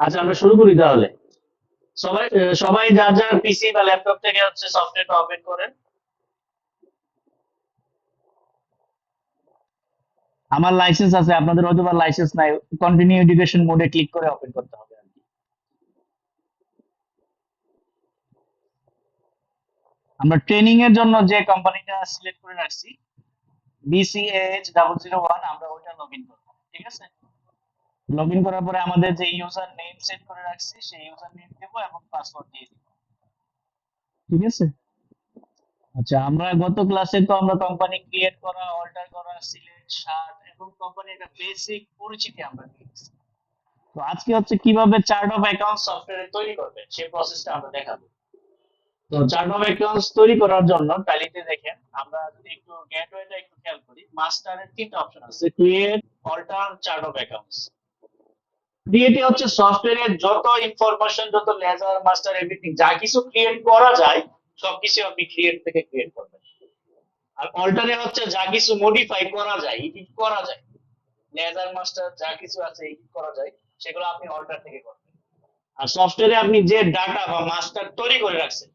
আচ্ছা, আমরা শুরু করি তাহলে। সবাই সবাই যার যার পিসি বা ল্যাপটপ থেকে হচ্ছে সফটওয়্যারটা ওপেন করেন। আমার লাইসেন্স আছে, আপনাদের হয়তো বা লাইসেন্স নাই। কন্টিনিউ এডুকেশন মোডে ক্লিক করে ওপেন করতে হবে আর কি। আমরা ট্রেনিং এর জন্য যে কোম্পানিটা সিলেক্ট করে রাখছি, BCH001, আমরা ওইটা লগ ইন করবো। ঠিক আছে, লগ ইন করার পরে আমাদের যে ইউজার নেম সেট করে রাখছি সেই ইউজার নেম দেবো এবং পাসওয়ার্ড দিয়ে দিব। ঠিক আছে। আচ্ছা, আমরা গত ক্লাসে তো আমরা কোম্পানি ক্রিয়েট করা, অল্টার করা, সিলেক্ট, শার্ট এবং কোম্পানির একটা বেসিক পরিচিতি আমরা দিয়েছি। তো আজকে হচ্ছে কিভাবে চার্ট অফ অ্যাকাউন্ট সফটওয়্যার তৈরি করবেন সেই প্রসেসটা আমরা দেখাবো। তো চার্ট অফ অ্যাকাউন্টস তৈরি করার জন্য টাইলিতে দেখেন, আমরা যদি একটু গেটওয়েটা একটু খেয়াল করি, মাস্টারের তিনটা অপশন আছে: create, alter, chart of accounts. ক্রিয়েটে হচ্ছে সফটওয়্যারের যত ইনফরমেশন, যত লেজার, মাস্টার, এভরিথিং যা কিছু ক্রিয়েট করা যায় সবকিছু আপনি ক্রিয়েট থেকে ক্রিয়েট করবেন। আর অল্টারে হচ্ছে যা কিছু মডিফাই করা যায়, এডিট করা যায়, লেজার, মাস্টার যা কিছু আছে এডিট করা যায়, সেগুলো আপনি অল্টার থেকে করবেন। আর সফটওয়্যারে আপনি যে ডাটা বা মাস্টার তৈরি করে রাখছেন,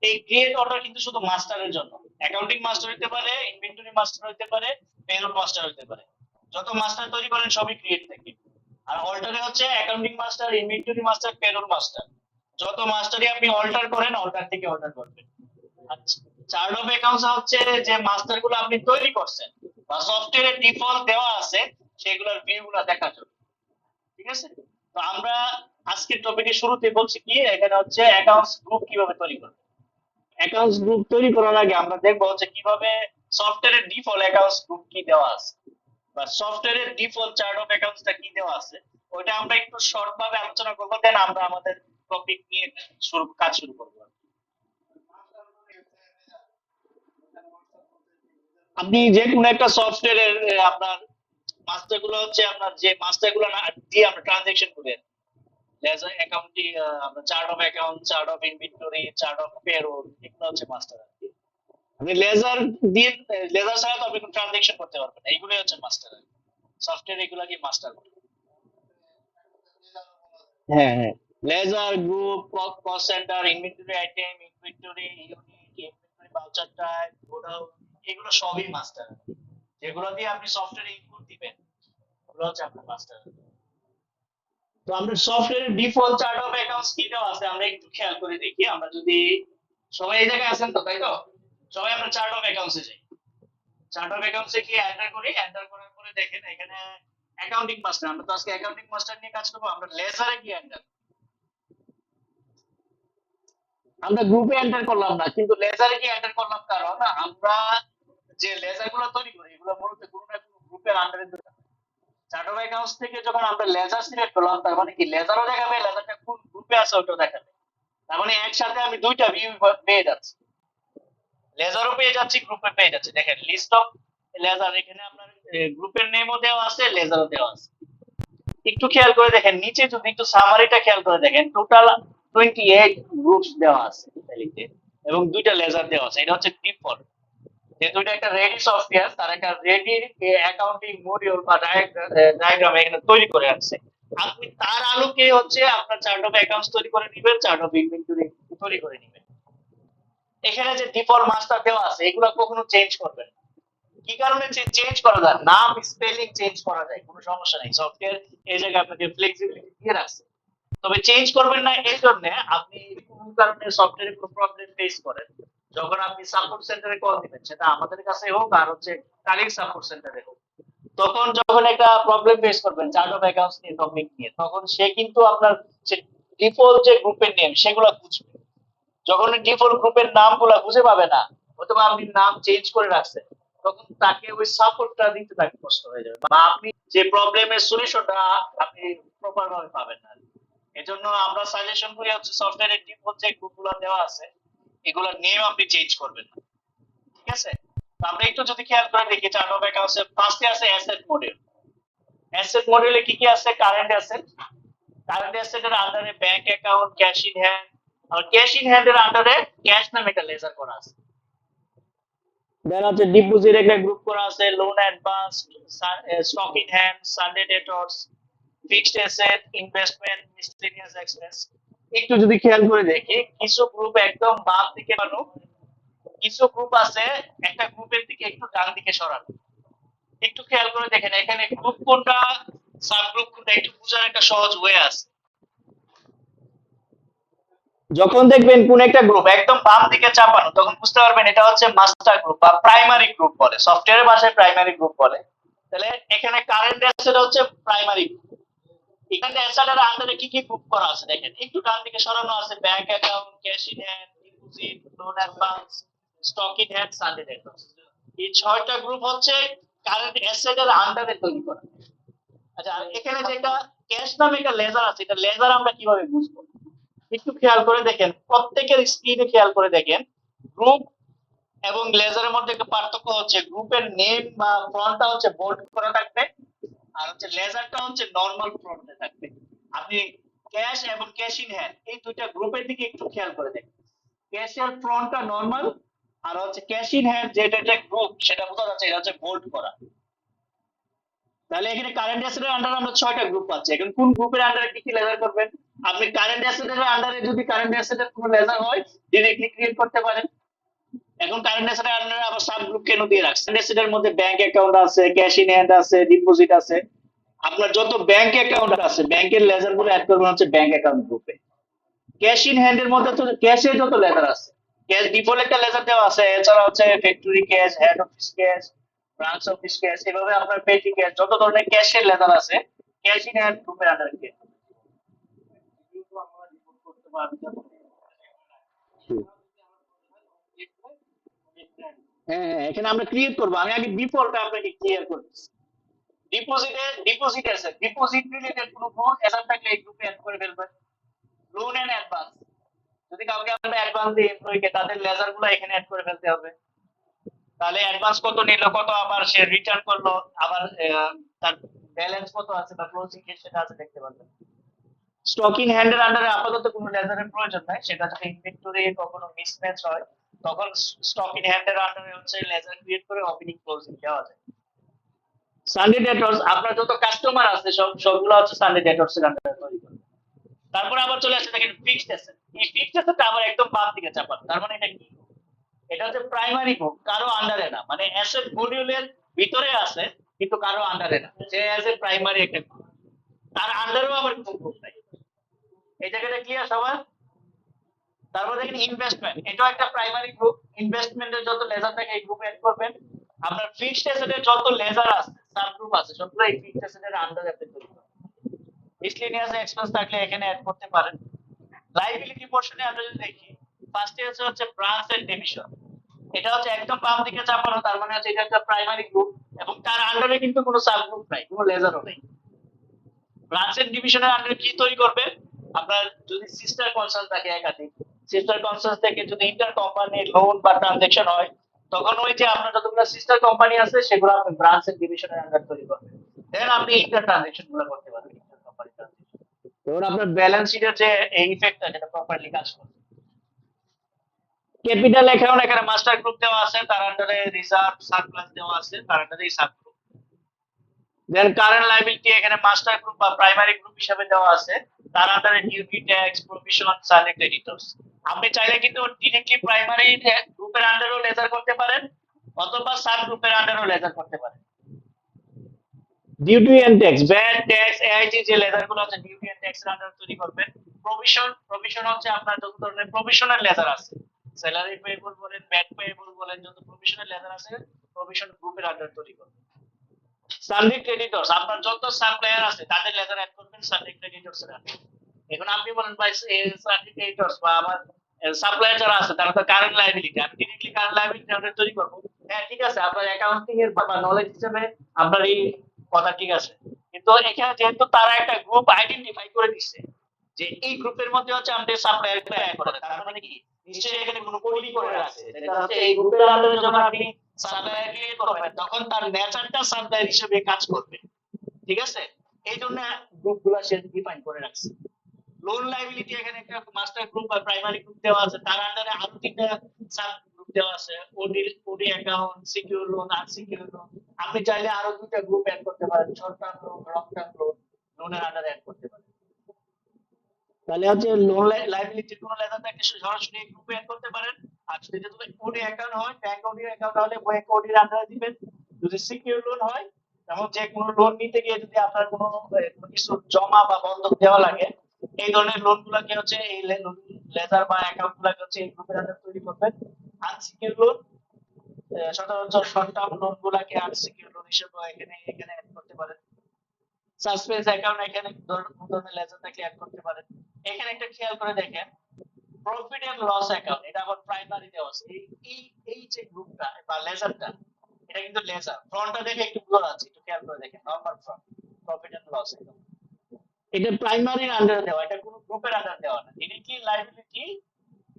এই ক্রিয়েট অর্ডার কিন্তু শুধু মাস্টারের জন্য। অ্যাকাউন্টিং মাস্টার হতে পারে, ইনভেন্টরি মাস্টার হতে পারে, পেরোল মাস্টার হতে পারে। যত মাস্টার তৈরি করেন সবই ক্রিয়েট থেকে। আর অল্টারে হচ্ছে accounting master, inventory master, payroll master. যত মাস্টারই আপনি অল্টার করেন, অল্টার থেকে অল্টার করবেন। আচ্ছা, চার্ট অফ অ্যাকাউন্টস হচ্ছে যে মাস্টার গুলো আপনি তৈরি করছেন বা সফটওয়্যারে ডিফল্ট দেওয়া আছে, সেগুলোর ভিউ গুলো দেখার জন্য। ঠিক আছে। তো আমরা আজকের টপিকের শুরুতে বলছি কি, এখানে হচ্ছে অ্যাকাউন্টস গ্রুপ কিভাবে তৈরি করবে। অ্যাকাউন্টস গ্রুপ তৈরি করার আগে আমরা দেখবো হচ্ছে কিভাবে সফটওয়্যারের ডিফল্ট অ্যাকাউন্টস গ্রুপ কি দেওয়া আছে বা সফটওয়্যারের ডিফল্ট চার্ট অফ অ্যাকাউন্টসটা কি দেওয়া আছে, ওইটা আমরা একটু শর্ট ভাবে আলোচনা করবো, দেন আমরা আমাদের টপিক নিয়ে কাজ শুরু করবো। আপনি যে কোনো একটা সফটওয়্যারের আপনার মাস্টার গুলো হচ্ছে আপনার যে মাস্টার গুলো দিয়ে আমরা ট্রানজেকশন করি, লেজার অ্যাকাউন্টিং, আমরা chart of account, chart of inventory, chart of payroll, এগুলো হচ্ছে মাস্টার। আপনি লেজার দিয়ে, লেজার ছাড়া তো আপনি কোনো ট্রানজেকশন করতে পারবেন না, এইগুলোই হচ্ছে মাস্টার। সফটওয়্যার এগুলো কি মাস্টার। হ্যাঁ, হ্যাঁ। Ledger group, cost centre, inventory item, inventory unit, inventory voucher type, godown, এগুলো সবই মাস্টার। যেগুলো দিয়ে আপনি সফটওয়্যারে ইনপুট দিবেন, ওগুলো হচ্ছে আপনার মাস্টার। তো আমরা সফটওয়্যারের ডিফল্ট চার্ট অফ অ্যাকাউন্টস কি দেওয়া আছে আমরা একটু খেয়াল করে দেখি। আমরা যদি সবাই এই জায়গায় আছেন তো, তাই তো? সবাই আমরা চার্ট অফ অ্যাকাউন্টসে যাই। চার্ট অফ অ্যাকাউন্টসে গিয়ে এন্টার করি, এন্টার করার পরে দেখেন এখানে অ্যাকাউন্টিং মাস্টার, আমরা তো আজকে অ্যাকাউন্টিং মাস্টার নিয়ে কাজ করবো। আমরা লেজারে গিয়ে এন্টার, আমরা গ্রুপে এন্টার করলাম না কিন্তু লেজারে গিয়ে এন্টার করলাম, কারণ আমরা যে লেজার গুলো তৈরি করি এগুলো মূলত কোনো না কোনো গ্রুপের আন্ডারে তৈরি। চার্ট অফ অ্যাকাউন্টস থেকে যখন আমরা লেজার সিলেক্ট করলাম, তার মানে কি লেজারও দেখাবে, লেজারটা কোন গ্রুপে আছে ওটাও দেখাবে। তার মানে একসাথে আমি দুইটা ভিউ পেয়ে যাচ্ছি, লেজারও পেয়ে যাচ্ছি, গ্রুপে পেয়ে যাচ্ছি। দেখেন লিস্ট অফ লেজার, এখানে আপনার গ্রুপের নেমও দেওয়া আছে, লেজারও দেওয়া আছে। একটু খেয়াল করে দেখেন নিচে, যদি একটু সামারিটা খেয়াল করে দেখেন, টোটাল 28 গ্রুপস দেওয়া আছে ইতালিতে এবং দুইটা লেজার দেওয়া আছে। এটা হচ্ছে ডিফল্ট। যেহেতু এটা একটা রেডি সফটওয়্যার, তার একটা রেডি অ্যাকাউন্টিং মডিউল বা ডায়াগ্রাম এখানে তৈরি করে আছে। আপনি তার আলোকে হচ্ছে আপনার চার্ট অফ অ্যাকাউন্টস তৈরি করে নেবেন, চার্ট অফ ইনভেন্টরি তৈরি করে নেবেন। এখানে যে ডিফল্ট মাস্টার দেওয়া আছে এগুলো কখনো চেঞ্জ করবেন না। কি কারণে চেঞ্জ করা যায়? নাম, স্পেলিং চেঞ্জ করা যায়, কোনো সমস্যা নেই, সফটওয়্যার এই জায়গায় আপনাকে ফ্লেক্সিবিলিটি দিয়ে রাখছে। তবে চেঞ্জ করবেন না এই জন্য, আপনি কোন কারণে সফটওয়্যারে কোনো প্রবলেম ফেস করেন, যখন আপনি সাপোর্ট সেন্টারে কল দিবেন, সেটা আমাদের কাছে হোক আর হচ্ছে কালির সাপোর্ট সেন্টারে হোক, তখন যখন একটা প্রবলেম ফেস করবেন চার্ট অফ অ্যাকাউন্টস নিয়ে, টপিক নিয়ে, তখন সে কিন্তু আপনার যে ডিফল্ট যে গ্রুপের নেম সেগুলো খুঁজবে। যখন ডিফল্ট গ্রুপের নামগুলো খুঁজে পাবে না, অথবা আপনি নাম চেঞ্জ করে রাখছেন, তখন তাকে ওই সাপোর্টটা দিতে তাকে কষ্ট হয়ে যাবে, বা আপনি যে প্রবলেমের সলিউশনটা আপনি প্রপার ভাবে পাবেন না। এজন্য আমরা সাজেশন করি হচ্ছে সফটওয়্যারের ডিফল্ট যে গ্রুপগুলো দেওয়া আছে এগুলোর নেম আপনি চেঞ্জ করবেন না। ঠিক আছে। তো আমরা একটু যদি খেয়াল করে দেখি, চার্ট অফ অ্যাকাউন্টস এর ফার্স্টে আছে অ্যাসেট মডেল। অ্যাসেট মডেলে কি কি আছে? কারেন্ট অ্যাসেট, কারেন্ট অ্যাসেটের আন্ডারে bank account, cash in hand. আর ক্যাশ ইন হ্যান্ড এর আন্ডারে ক্যাশ নামে একটা লেজার করা আছে। দেন হচ্ছে ডিপোজিট একটা গ্রুপ করা আছে, loan advance, stock in hand, Sunday debtors. Fixed asset, investment, miscellaneous expense. একটু যদি খেয়াল করে দেখি, কিছু গ্রুপ একদম বাম দিকে বানো, কিছু গ্রুপ আছে একটা গ্রুপের দিকে একটু ডান দিকে সরানো। একটু খেয়াল করে দেখেন এখানে গ্রুপ কোনটা, সাব গ্রুপ কোনটা, একটু বোঝার একটা সহজ ওয়ে আছে। যখন দেখবেন কোন একটা গ্রুপ একদম বাম দিকে চাপানো, তখন বুঝতে পারবেন এটা হচ্ছে মাস্টার গ্রুপ বা প্রাইমারি গ্রুপ বলে, সফটওয়্যারের ভাষায় প্রাইমারি গ্রুপ বলে। তাহলে এখানে কারেন্ট অ্যাসেট হচ্ছে প্রাইমারি গ্রুপ। এখানে অ্যাসেটের আন্ডারে কি কি গ্রুপ করা আছে দেখেন, একটু ডান দিকে সরানো আছে bank account, cash in hand, deposit, loan advance, stock in hand, Sunday debtors. এই ছয়টা গ্রুপ হচ্ছে কারেন্ট অ্যাসেটের আন্ডারে তৈরি করা। আচ্ছা, আর এখানে যেটা ক্যাশ নামে একটা লেজার আছে, এটা লেজার আমরা কিভাবে বুঝবো? একটু খেয়াল করে দেখেন, প্রত্যেকের স্ক্রিনে খেয়াল করে দেখেন, গ্রুপ এবং লেজারের মধ্যে একটা পার্থক্য হচ্ছে গ্রুপের নেম বা ফন্টটা হচ্ছে বোল্ড করা থাকবে, আর হচ্ছে লেজারটা হচ্ছে নরমাল ফন্টে থাকবে। আপনি ক্যাশ এবং ক্যাশ ইন হ্যান্ড এই দুইটা গ্রুপের দিকে একটু খেয়াল করে দেখেন, ক্যাশের ফ্রন্টটা নরমাল, আর হচ্ছে ক্যাশ ইন হ্যান্ড যেটা একটা গ্রুপ সেটা বোঝা যাচ্ছে এটা হচ্ছে বোল্ড করা। তাহলে এখানে কারেন্ট অ্যাসেটের আন্ডারে আমরা ছয়টা গ্রুপ পাচ্ছি। এখন কোন গ্রুপের আন্ডারে কি কি লেজার করবেন? আপনি কারেন্ট অ্যাসেটের আন্ডারে যদি কারেন্ট অ্যাসেটের কোনো লেজার হয় ডিরেক্টলি ক্রিয়েট করতে পারেন। এখন কারেন্ট অ্যাসেটের আন্ডারে আবার সাব গ্রুপ কেন দিয়ে রাখছেন? কারেন্ট অ্যাসেটের মধ্যে ব্যাংক অ্যাকাউন্ট আছে, ক্যাশ ইন হ্যান্ড আছে, ডিপোজিট আছে। আপনার যত ব্যাংক অ্যাকাউন্ট আছে ব্যাংকের লেজার গুলো অ্যাড করবেন হচ্ছে ব্যাংক অ্যাকাউন্ট গ্রুপে। ক্যাশ ইন হ্যান্ড এর মধ্যে তো ক্যাশে যত লেজার আছে, ক্যাশ ডিফল্ট একটা লেজার দেওয়া আছে, এছাড়া হচ্ছে factory cash, head office cash, branch office cash, এভাবে আপনার পেটি ক্যাশ যত ধরনের ক্যাশের লেজার আছে ক্যাশ ইন হ্যান্ড গ্রুপের আন্ডারে ক্রিয়েট করতে পারবেন। হ্যাঁ হ্যাঁ, এখানে আমরা ক্রিয়েট করবো, আমি আগে ডিফল্টটা আপনাকে ক্লিয়ার করতেছি। ডিপোজিট আছে, ডিপোজিট রিলেটেড কোনো গ্রুপ এসার থাকলে এই গ্রুপে অ্যাড করে ফেলবেন। লোন এন্ড অ্যাডভান্স, যদি কাউকে আমরা অ্যাডভান্স দিই এমপ্লয়িকে, তাদের লেজার গুলো এখানে অ্যাড করে ফেলতে হবে। তাহলে অ্যাডভান্স কত নিল, কত আবার সে রিটার্ন করলো, আবার তার ব্যালেন্স কত আছে বা ক্লোজিং সেটা আছে দেখতে পাবেন। স্টক ইন হ্যান্ড এর আন্ডারে আপাতত কোনো লেজারের প্রয়োজন নাই, সেটা যদি ইনভেন্টরি কখনো মিসম্যাচ হয় তখন স্টক ইন হ্যান্ড এর আন্ডারে হচ্ছে লেজার ক্রিয়েট করে ওপেনিং ক্লোজিং দেওয়া যায়। সানডে ডেটর্স, আপনার যত কাস্টমার আছে সবগুলো হচ্ছে সানডে ডেটর্স এর আন্ডারে তৈরি করে। তারপরে আবার চলে আসে দেখেন ফিক্সড অ্যাসেট, এই ফিক্সড অ্যাসেটটা আবার একদম বাম দিকে চাপানো। তার মানে এটা কি? এটা হচ্ছে প্রাইমারি গ্রুপ, কারো আন্ডারে না, মানে অ্যাসেট মডিউলের ভিতরে আছে কিন্তু কারো আন্ডারে না, যে অ্যাজ এ প্রাইমারি একটা গ্রুপ, তার আন্ডারেও আবার কোনো গ্রুপ নাই। এই জায়গাটা ক্লিয়ার সবার? তারপর দেখেন ইনভেস্টমেন্ট, এটাও একটা প্রাইমারি গ্রুপ, ইনভেস্টমেন্টের যত লেজার থাকে এই গ্রুপে অ্যাড করবেন। আপনার ফিক্সড অ্যাসেটের যত লেজার আছে, সাব গ্রুপ আছে, সবগুলো এই ফিক্সড অ্যাসেটের আন্ডারে আপনি তৈরি করবেন। মিসলেনিয়াস এক্সপেন্স থাকলে এখানে অ্যাড করতে পারেন। লাইবিলিটি পোর্শনে আমরা যদি দেখি, ফার্স্ট ইয়ার হচ্ছে ব্রাঞ্চ এন্ড ডিভিশন, এটা হচ্ছে একদম বাম দিকে চাপানো, তার মানে হচ্ছে এটা একটা প্রাইমারি গ্রুপ এবং তার আন্ডারে কিন্তু কোনো সাব গ্রুপ নাই, কোনো লেজারও নেই। ব্রাঞ্চ এন্ড ডিভিশনের আন্ডারে কি তৈরি করবে? আপনার যদি সিস্টার কনসার্ন থাকে একাধিক, সিস্টার কনসার্ন থেকে যদি ইন্টার কোম্পানি লোন বা ট্রানজাকশন হয়, তখন ওই যে আপনার যতগুলো সিস্টার কোম্পানি আছে সেগুলো আপনি ব্রাঞ্চ এন্ড ডিভিশনের আন্ডার তৈরি করবেন। দেন আপনি ইন্টার ট্রানজাকশন গুলো করতে পারবেন, ইন্টার কোম্পানি ট্রানজাকশন। তখন আপনার ব্যালেন্স শিটের যে এই ইফেক্টটা যেটা প্রপারলি কাজ করবে। ক্যাপিটাল অ্যাকাউন্ট, এখানে মাস্টার গ্রুপ দেওয়া আছে, তার আন্ডারে রিজার্ভ সারপ্লাস দেওয়া আছে, তার আন্ডারে সাব গ্রুপ। দেন কারেন্ট লায়াবিলিটি, এখানে মাস্টার গ্রুপ বা প্রাইমারি গ্রুপ হিসেবে দেওয়া আছে, তার আন্ডারে ডিউটি, ট্যাক্স, প্রভিশন, সাইলেন্ট ক্রেডিটরস। আপনি চাইলে কিন্তু ডিরেক্টলি প্রাইমারি গ্রুপের আন্ডারেও লেজার করতে পারেন অথবা সাব গ্রুপের আন্ডারেও লেজার করতে পারেন। Duty and tax, VAT, tax, AIT যে লেজার গুলো আছে ডিউটি এন্ড ট্যাক্স এর আন্ডারে তৈরি করবেন। প্রভিশন, প্রভিশন হচ্ছে আপনার যত ধরনের প্রভিশনের লেজার আছে, স্যালারি পেয়েবল বলেন, ভ্যাট পেয়েবল বলেন, যত প্রভিশনের লেজার আছে প্রভিশন গ্রুপের আন্ডারে তৈরি করবেন। সানডে ক্রেডিটরস, আপনার যত সাপ্লায়ার আছে তাদের লেজার অ্যাড করবেন সানডে ক্রেডিটরস এর আন্ডারে। এখন আপনি বলেন ভাই সানডে ক্রেডিটরস বা আমার সাপ্লায়ার যারা আছে তারা তো কারেন্ট লায়াবিলিটি, আমি ডিরেক্টলি কারেন্ট লায়াবিলিটি আন্ডারে তৈরি করব। হ্যাঁ ঠিক আছে, আপনার অ্যাকাউন্টিং এর বা নলেজ হিসেবে আপনার এই কথা ঠিক আছে, কিন্তু এখানে যেহেতু তারা একটা গ্রুপ আইডেন্টিফাই করে দিচ্ছে যে এই গ্রুপের মধ্যে হচ্ছে আমাদের সাপ্লায়ার অ্যাড করে, তার মানে কি নিশ্চয়ই এখানে কোনো কোডই করে রাখছে, এটা হচ্ছে এই গ্রুপের আন্ডারে যখন আপনি সাপ্লায়ার ক্রিয়েট করবেন তখন তার নেচারটা সাপ্লায়ার হিসেবে কাজ করবে। ঠিক আছে, এই জন্য গ্রুপগুলো সে ডিফাইন করে রাখছে। লোন লাইবিলিটি, এখানে একটা মাস্টার গ্রুপ বা প্রাইমারি গ্রুপ দেওয়া আছে, তার আন্ডারে আরো তিনটা সাব গ্রুপ দেওয়া আছে, OD, OD account, secure loan, unsecure loan. আপনি চাইলে আরো দুটো গ্রুপ অ্যাড করতে পারেন, short term loan, long term loan, লোনের আন্ডারে অ্যাড করতে পারেন। তাহলে হচ্ছে লোন লাইবিলিটির কোনো লেজার থাকলে সরাসরি গ্রুপে অ্যাড করতে পারেন। আর যদি ওডি অ্যাকাউন্ট হয়, ব্যাংক ওডি অ্যাকাউন্ট হলে ব্যাংক ওডির আন্ডারে দিবেন। যদি সিকিউর লোন হয়, যেমন যে কোনো লোন নিতে গিয়ে যদি আপনার কোনো কিছু জমা বা বন্ধক দেওয়া লাগে, এই ধরনের লোন গুলাকে হচ্ছে এই লেজার বা অ্যাকাউন্ট গুলাকে হচ্ছে এই গ্রুপের আন্ডারে তৈরি করবেন। আনসিকিউর লোন, সচরাচর শর্ট টার্ম লোন গুলাকে আনসিকিউর লোন হিসেবে এখানে এখানে অ্যাড করতে পারেন। সাসপেন্স অ্যাকাউন্ট এখানে ধরনের লেজার থাকলে অ্যাড করতে পারেন। এখানে একটা খেয়াল করে দেখেন, প্রফিট এন্ড লস অ্যাকাউন্ট, এটা আবার প্রাইমারি দেওয়া আছে। এই যে গ্রুপটা বা লেজারটা, এটা কিন্তু লেজার ফ্রন্টটা দেখে একটু ব্লার আছে, একটু খেয়াল করে দেখেন। Normal front, profit and loss account, এটা প্রাইমারির আন্ডারে দেওয়া, এটা কোনো গ্রুপের আন্ডারে দেওয়া না। এটা কি লাইবিলিটি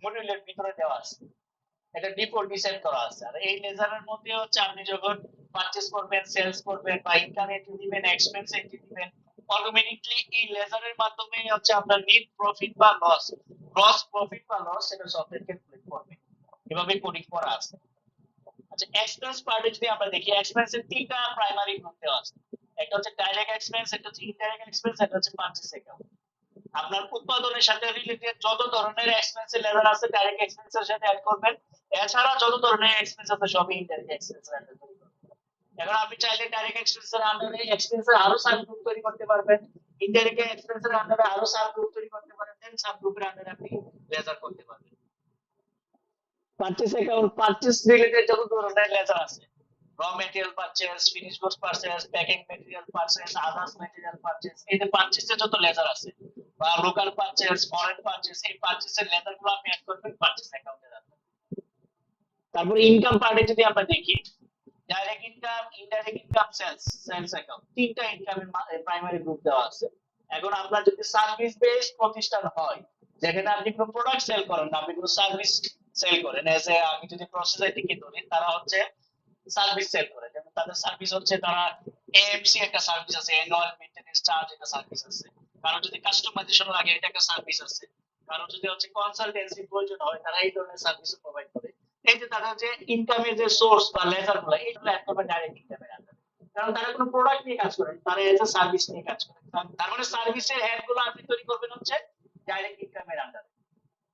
মডিউলের ভিতরে দেওয়া আছে, এটা ডিফল্ট ডিজাইন করা আছে। আর এই লেজারের মধ্যে হচ্ছে আপনি যখন পারচেজ করবেন, সেলস করবেন বা ইনকাম এন্ট্রি দিবেন, এক্সপেন্স এন্ট্রি দিবেন, অটোমেটিক্যালি এই লেজারের মাধ্যমে হচ্ছে আপনার নিট প্রফিট বা লস, গ্রস প্রফিট বা লস, সেটা সফটওয়্যার ক্যালকুলেট করবে। এভাবে কোডিং করা আছে। আচ্ছা, এক্সপেন্স পার্টে যদি আমরা দেখি, এক্সপেন্সের তিনটা প্রাইমারি গ্রুপ দেওয়া আছে। একটা হচ্ছে ডাইরেক্ট এক্সপেন্স, একটা হচ্ছে ইনডাইরেক্ট এক্সপেন্স, একটা হচ্ছে পারচেজ অ্যাকাউন্ট। আপনার উৎপাদনের সাথে রিলেটেড যত ধরনের এক্সপেন্সের লেভেল আছে ডাইরেক্ট এক্সপেন্সের সাথে অ্যাড করবেন। এছাড়া যত ধরনের এক্সপেন্স আছে সবই ইনডাইরেক্ট এক্সপেন্সের আন্ডারে তৈরি করবেন। এখন আপনি চাইলে ডাইরেক্ট এক্সপেন্সের আন্ডারে এক্সপেন্সের আরো সাব গ্রুপ তৈরি করতে পারবেন, ইনডাইরেক্ট এক্সপেন্সের আন্ডারে আরো সাব গ্রুপ তৈরি করতে পারেন, দেন সাব গ্রুপের আন্ডারে আপনি লেজার করতে পারবেন। পারচেজ অ্যাকাউন্ট, পারচেজ রিলেটেড যত ধরনের লেজার আছে, র material purchase, finish goods purchase, packing material purchase, others material purchase, এই যে পারচেজের যত লেজার আছে বা লোকাল পারচেজ, ফরেন পারচেজ, এই পারচেজের লেজার গুলো আপনি অ্যাড করবেন পারচেজ অ্যাকাউন্টে। তারপরে ইনকাম পার্টে যদি আমরা দেখি, direct income, indirect income, sales account, তিনটা ইনকামের প্রাইমারি গ্রুপ দেওয়া আছে। এখন আপনার যদি সার্ভিস বেসড প্রতিষ্ঠান হয়, যেখানে আপনি কোনো প্রোডাক্ট সেল করেন না, আপনি কোনো সার্ভিস সেল করেন, এজ এ আমি যদি প্রসেস আইটিকে ধরি, তারা হচ্ছে সার্ভিস সেল করে। যেমন তাদের সার্ভিস হচ্ছে, তারা এএমসি একটা সার্ভিস আছে, অ্যানুয়াল মেইনটেনেন্স চার্জ একটা সার্ভিস আছে। কারণ যদি কাস্টমাইজেশন লাগে, এটা একটা সার্ভিস আছে। কারণ যদি হচ্ছে কনসালটেন্সি প্রয়োজন হয়, তারা এই ধরনের সার্ভিস প্রোভাইড করে। এই যে তাদের যে ইনকামের যে সোর্স বা লেজার গুলো, এইগুলো অ্যাড করবে ডাইরেক্ট ইনকামের আন্ডারে। কারণ তারা কোনো প্রোডাক্ট নিয়ে কাজ করে, তারা এজ এ সার্ভিস নিয়ে কাজ করে। তার মানে সার্ভিসের হেড গুলো আপনি তৈরি করবেন হচ্ছে ডাইরেক্ট ইনকামের আন্ডারে।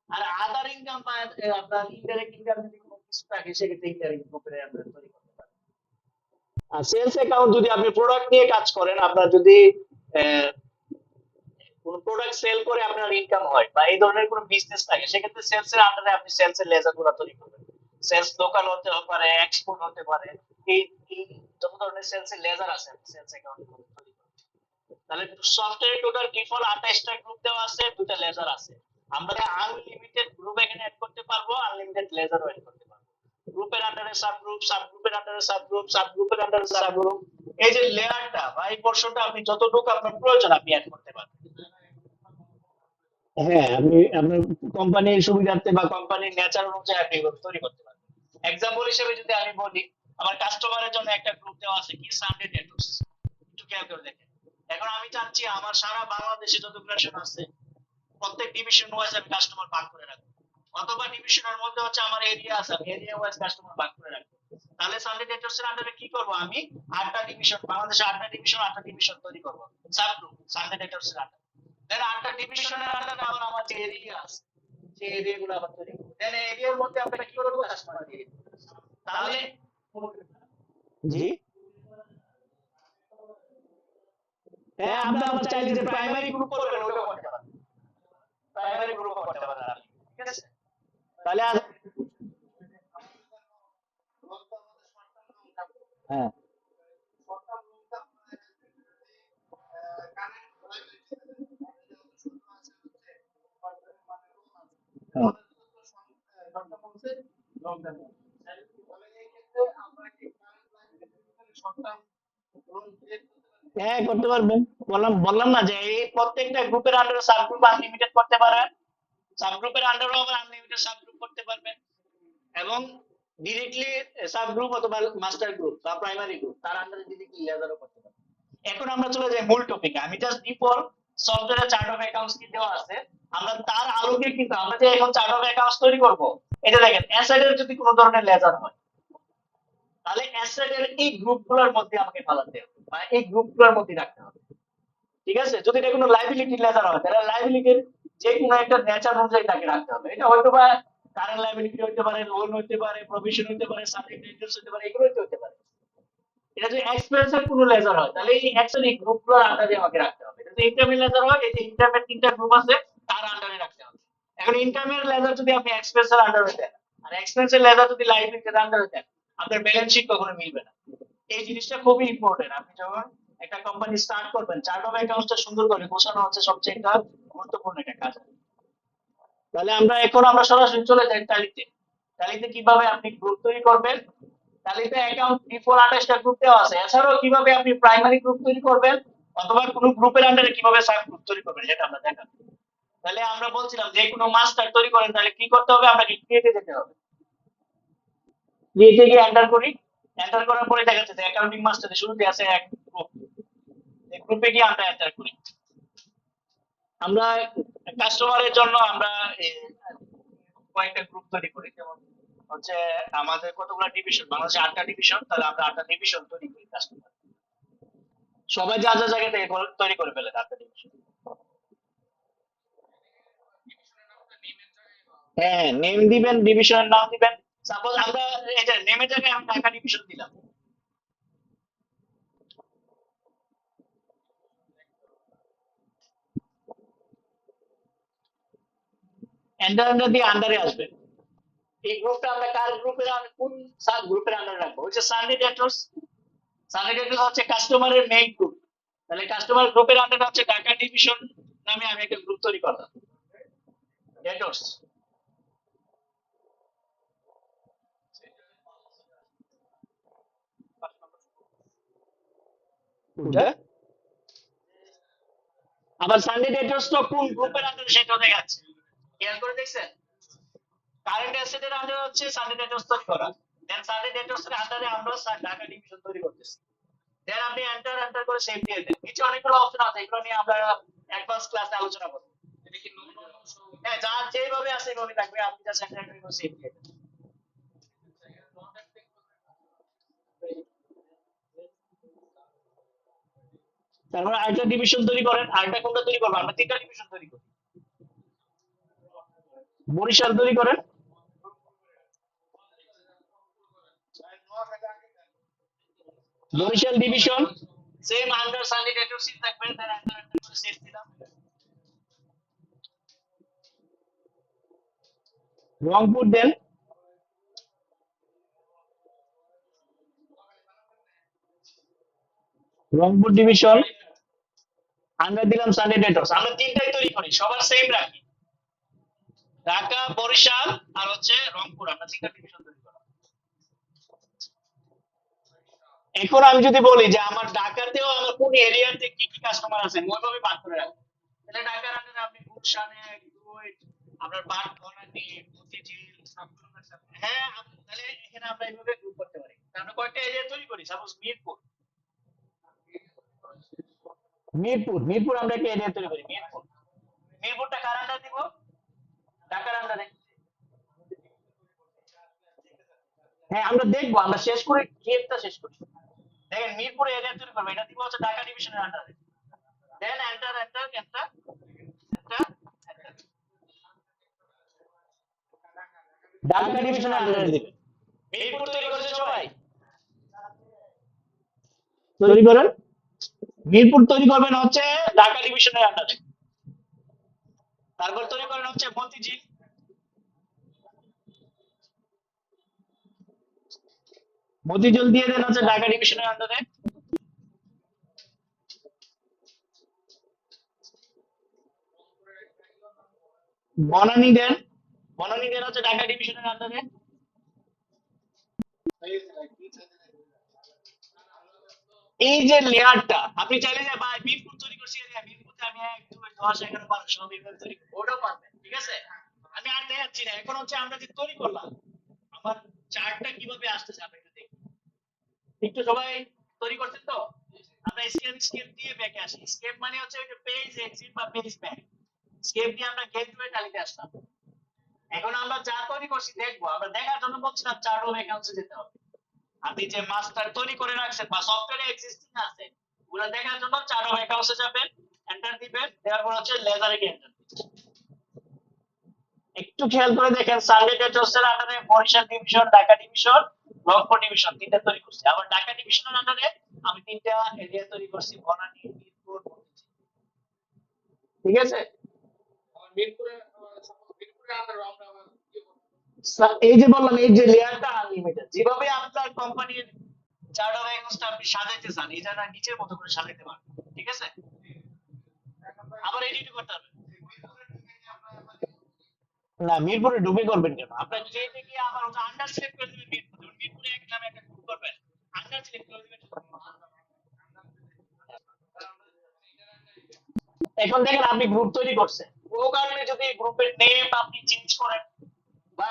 আর আদার ইনকাম বা আপনার ইনডাইরেক্ট ইনকাম যদি কোনো কিছু থাকে, সেক্ষেত্রে ইনডাইরেক্ট গ্রুপের আন্ডারে তৈরি করতে পারেন। আর সেলস অ্যাকাউন্ট যদি আপনি প্রোডাক্ট নিয়ে কাজ করেন, আপনার যদি কোন প্রোডাক্ট সেল করে আপনার ইনকাম হয় বা এই ধরনের কোনো বিজনেস থাকে, সেক্ষেত্রে সেলস এর আন্ডারে আপনি সেলস এর লেজার গুলো তৈরি করবেন। সেলস লোকাল হতে পারে, এক্সপোর্ট হতে পারে, এই এই যত ধরনের সেলস এর লেজার আছে সেলস অ্যাকাউন্ট তৈরি করবেন। তাহলে সফটওয়্যার টোটাল ডিফল্ট 28টা গ্রুপ দেওয়া আছে, দুটো লেজার আছে। আমরা আনলিমিটেড গ্রুপ এখানে অ্যাড করতে পারবো, আনলিমিটেড লেজারও অ্যাড করতে পারবো। গ্রুপের আন্ডারে সাব গ্রুপ, সাব গ্রুপের আন্ডারে সাব গ্রুপ, সাব গ্রুপের আন্ডারে সাব গ্রুপ, এই যে লেয়ারটা বা এই পোর্শনটা আপনি যতটুকু আপনার প্রয়োজন আপনি অ্যাড করতে পারবেন। হ্যাঁ, আপনি আপনার কোম্পানির সুবিধার্থে বা কোম্পানির নেচার অনুযায়ী আপনি এগুলো তৈরি করতে পারবেন। এক্সাম্পল হিসেবে যদি আমি বলি, আমার কাস্টমারের জন্য একটা গ্রুপ দেওয়া আছে কি, সানডে ডেটস, একটু খেয়াল করে দেখেন। এখন আমি চাচ্ছি আমার সারা বাংলাদেশে যত ডিভিশন আছে, প্রত্যেক ডিভিশন ওয়াইজ আমি কাস্টমার ভাগ করে রাখবো, অথবা ডিভিশনের মধ্যে হচ্ছে আমার এরিয়া আছে, আমি এরিয়া ওয়াইজ কাস্টমার ভাগ করে রাখবো। তাহলে সানডে ডেটস এর আন্ডারে কি করব, আমি 8টা ডিভিশন, বাংলাদেশে 8টা ডিভিশন, 8টা ডিভিশন তৈরি করব সাব গ্রুপ সানডে ডেটস এর আন্ডারে। দেন 8টা ডিভিশনের আন্ডারে আবার আমার যে এরিয়া আছে, সেই এরিয়াগুলো আবার তৈরি করব। দেন এরিয়ার মধ্যে আমরা কি করব, কাস্টমার দিয়ে দিব। তাহলে জি, হ্যাঁ, আপনি আবার চাইলে যে প্রাইমারি গ্রুপ করবেন ওটা করতে পারেন, প্রাইমারি গ্রুপ করতে পারেন আপনি, ঠিক আছে। তাহলে হ্যাঁ, হ্যাঁ, হ্যাঁ করতে পারবেন। বললাম বললাম না যে এই প্রত্যেকটা গ্রুপের আন্ডারে সাব গ্রুপ আনলিমিটেড করতে পারেন, সাব গ্রুপের আন্ডারও আবার আনলিমিটেড সাব গ্রুপ করতে পারবেন, এবং ডিরেক্টলি সাব গ্রুপ অথবা মাস্টার গ্রুপ বা প্রাইমারি গ্রুপ তার আন্ডারে ডিরেক্টলি লেজারও করতে পারবেন। এখন আমরা চলে যাই মূল টপিকে। আমি জাস্ট ডিফল্ট সফটওয়্যারে চার্ট অফ অ্যাকাউন্টস কি দেওয়া আছে, আমরা তার আলোকে কিন্তু আমরা যে এখন চার্ট অফ অ্যাকাউন্টস তৈরি করব, এটা দেখেন অ্যাসেট এর যদি কোনো ধরনের লেজার হয়, তাহলে অ্যাসেট এর এই গ্রুপগুলোর মধ্যে আমাকে ফালাতে হবে বা এই গ্রুপগুলোর মধ্যে রাখতে হবে, ঠিক আছে? যদি এটা কোনো লাইবিলিটি লেজার হয় তাহলে লাইবিলিটির যে কোনো একটা নেচার অনুযায়ী তাকে রাখতে হবে। এটা হয়তো বা কারেন্ট লাইবিলিটি হতে পারে, লোন হতে পারে, প্রভিশন হতে পারে, সাবজেক্ট ইন্টারেস্ট হতে পারে, এগুলো হতে পারে। এটা যদি এক্সপেন্সের কোনো লেজার হয় তাহলে এই অ্যাকচুয়ালি গ্রুপগুলোর আন্ডারে আমাকে রাখতে হবে। এটা যদি ইন্টারমিডিয়েট লেজার হয়, এই যে ইন্টারমিডিয়েট তিনটা গ্রুপ আছে তার আন্ডারে রাখতে হবে। এখন ইন্টারমিডিয়েট লেজার যদি আপনি এক্সপেন্সের আন্ডারে দেন আর এক্সপেন্সের লেজার যদি লাইবিলিটির আন্ডারে দেন, আপনার ব্যালেন্স শিট কখনো মিলবে না। এই জিনিসটা খুবই ইম্পর্টেন্ট। আপনি যখন একটা কোম্পানি স্টার্ট করবেন, চার্ট অফ অ্যাকাউন্টসটা সুন্দর করে গোছানো হচ্ছে সবচেয়ে একটা গুরুত্বপূর্ণ একটা কাজ। তাহলে আমরা সরাসরি চলে যাই ট্যালিতে। ট্যালিতে কিভাবে আপনি গ্রুপ তৈরি করবেন? ট্যালিতে অ্যাকাউন্ট ডিফল্ট 28টা গ্রুপ দেওয়া আছে। এছাড়াও কিভাবে আপনি প্রাইমারি গ্রুপ তৈরি করবেন অথবা কোনো গ্রুপের আন্ডারে কিভাবে সাব গ্রুপ তৈরি করবেন সেটা আমরা দেখাবো। তাহলে আমরা বলছিলাম যে কোনো মাস্টার তৈরি করেন তাহলে কি করতে হবে? আপনাকে ক্রিয়েটে যেতে হবে। ক্রিয়েটে গিয়ে এন্টার করি। এন্টার করার পরে দেখা যাচ্ছে যে অ্যাকাউন্টিং মাস্টারে শুরুতে আছে এক গ্রুপ। এই গ্রুপে গিয়ে আমরা এন্টার করি। আমরা কাস্টমারের জন্য আমরা কয়েকটা গ্রুপ তৈরি করি। যেমন হচ্ছে আমাদের কতগুলো ডিভিশন, বাংলাদেশে 8টা ডিভিশন, তাহলে আমরা 8টা ডিভিশন তৈরি করি কাস্টমার। সবাই যা যা জায়গা থেকে তৈরি করে ফেলে 8টা ডিভিশন। হ্যাঁ, নেম দিবেন, ডিভিশনের নাম দিবেন। সাপোজ আমরা এটা নেমের জায়গায় আমরা ঢাকা ডিভিশন দিলাম। এন্টার দিয়ে আন্ডারে আসবে। এই গ্রুপটা আমরা কার গ্রুপের, কোন সাব গ্রুপের আন্ডারে রাখবো? হচ্ছে সানডে ডেটর্স। সানডে ডেটর্স হচ্ছে কাস্টমারের মেইন গ্রুপ। তাহলে কাস্টমার গ্রুপের আন্ডারে হচ্ছে ঢাকা ডিভিশন নামে আমি একটা গ্রুপ তৈরি করলাম, ডেটর্স। কোনটা? আবার সানডে ডেটর্স তো কোন গ্রুপের আন্ডারে সেটাও দেখাচ্ছে। খেয়াল করে দেখছেন? কারেন্ট অ্যাসেটের আন্ডারে হচ্ছে সানডে ডেটর্স তৈরি করা। দেন সানডে ডেটর্স এর আন্ডারে আমরা ঢাকা ডিভিশন তৈরি করতেছি। দেন আপনি এন্টার করে সেভ দিয়ে দেন। নিচে অনেকগুলো অপশন আছে, এগুলো নিয়ে আমরা অ্যাডভান্স ক্লাসে আলোচনা করব। হ্যাঁ, যার যেভাবে আছে এইভাবে থাকবে, আপনি জাস্ট এন্টার করে সেভ দিয়ে দেন। তারপর আরেকটা ডিভিশন তৈরি করেন। আরেকটা কোনটা তৈরি করবো? আমরা 3টা ডিভিশন তৈরি করি। বরিশাল তৈরি করেন। Barishal division same under sundry debtors থাকবে। তার এন্টার করে সেভ দিলাম। রংপুর দেন। রংপুর ডিভিশন আমরা দিলাম সানডে ডেটর্স। আমরা তিনটাই তৈরি করি, সবার সেম রাখি। ঢাকা, বরিশাল আর হচ্ছে রংপুর, আমরা 3টা ডিভিশন তৈরি করি। এখন আমি যদি বলি যে আমার ঢাকাতেও আমার কোন এরিয়াতে কি কি কাস্টমার আছে ওইভাবে ভাগ করে রাখবো, তাহলে ঢাকার আন্ডারে আপনি গুলশানে, কুয়েট, আপনার বাগবানানি, মতিঝিল, হ্যাঁ, তাহলে এখানে আমরা এইভাবে গ্রুপ করতে পারি। আমরা কয়েকটা এরিয়া তৈরি করি। সাপোজ মিরপুর। মিরপুর আমরা একটা এরিয়া তৈরি করি। মিরপুরটা কার আন্ডারে দিব? ঢাকার আন্ডারে। হ্যাঁ, আমরা দেখবো, আমরা শেষ করে কেসটা শেষ করি। দেখেন মিরপুরে এরিয়া তৈরি করবো, এটা দিব হচ্ছে ঢাকা ডিভিশনের আন্ডারে। দেন এন্টার ঢাকা ডিভিশনের আন্ডারে দিবেন। মিরপুর তৈরি করেছে সবাই? তৈরি করেন। মিরপুর তৈরি করবেন হচ্ছে ঢাকা ডিভিশনের আন্ডারে। তারপর তৈরি করেন হচ্ছে মতিঝিল। মতিঝিল দিয়ে দেন হচ্ছে ঢাকা ডিভিশনের আন্ডারে। বনানী দেন। বনানী দেন হচ্ছে ঢাকা ডিভিশনের আন্ডারে। এই যে লেয়ারটা আপনি চাইলে যে ভাই মিরপুর তৈরি করছি, মিরপুরতে আমি 1 2 10 11 12 সব এইভাবে তৈরি করব, ওটাও পারবেন। ঠিক আছে, আমি আর দেখাচ্ছি না। এখন হচ্ছে আমরা যে তৈরি করলাম, আমার চার্টটা কিভাবে আসতেছে আপনি একটু দেখুন। একটু সবাই তৈরি করছেন তো? আমরা স্কেপ দিয়ে ব্যাকে আসি। স্কেপ মানে হচ্ছে ওই যে পেজ এক্সিট বা পেজ ব্যাক। স্কেপ দিয়ে আমরা গেটওয়ে টালিতে আসলাম। এখন আমরা যা তৈরি করছি দেখবো। আমরা দেখার জন্য বলছিলাম চার্ট অফ অ্যাকাউন্টসে যেতে হবে। আপনি যে মাস্টার তৈরি করে রাখছেন বা সফটওয়্যারে এক্সিস্টিং আছে ওগুলো দেখার জন্য চার্ট অফ অ্যাকাউন্টসে যাবেন। এন্টার দিবেন, দেওয়ার পর হচ্ছে লেজারে গিয়ে এন্টার। একটু খেয়াল করে দেখেন সানডে টেটসের আন্ডারে Barishal division, Dhaka division, Rangpur division তিনটা তৈরি করছি। আবার ঢাকা ডিভিশনের আন্ডারে আমি তিনটা এরিয়া তৈরি করছি, বনানী, মিরপুর, মতিঝিল। ঠিক আছে? এই যে বললাম, এই যে লেয়ারটা আনলিমিটেড, যেভাবে আপনার কোম্পানির চার্টার অ্যাকাউন্টটা আপনি সাজাইতে চান, এই জায়গা নিচের মতো করে সাজাইতে পারবেন। ঠিক আছে? আবার এডিট করতে হবে না, মিরপুরে ঢুকে করবেন কেন? আপনার যদি এই থেকে আবার ওটা আন্ডার সিলেক্ট করে দিবেন, মিরপুরে মিরপুরে এক নামে একটা গ্রুপ করবেন, আন্ডার সিলেক্ট করে দিবেন। এখন দেখেন আপনি গ্রুপ তৈরি করছেন, কোনো কারণে যদি গ্রুপের নেম আপনি চেঞ্জ করেন বা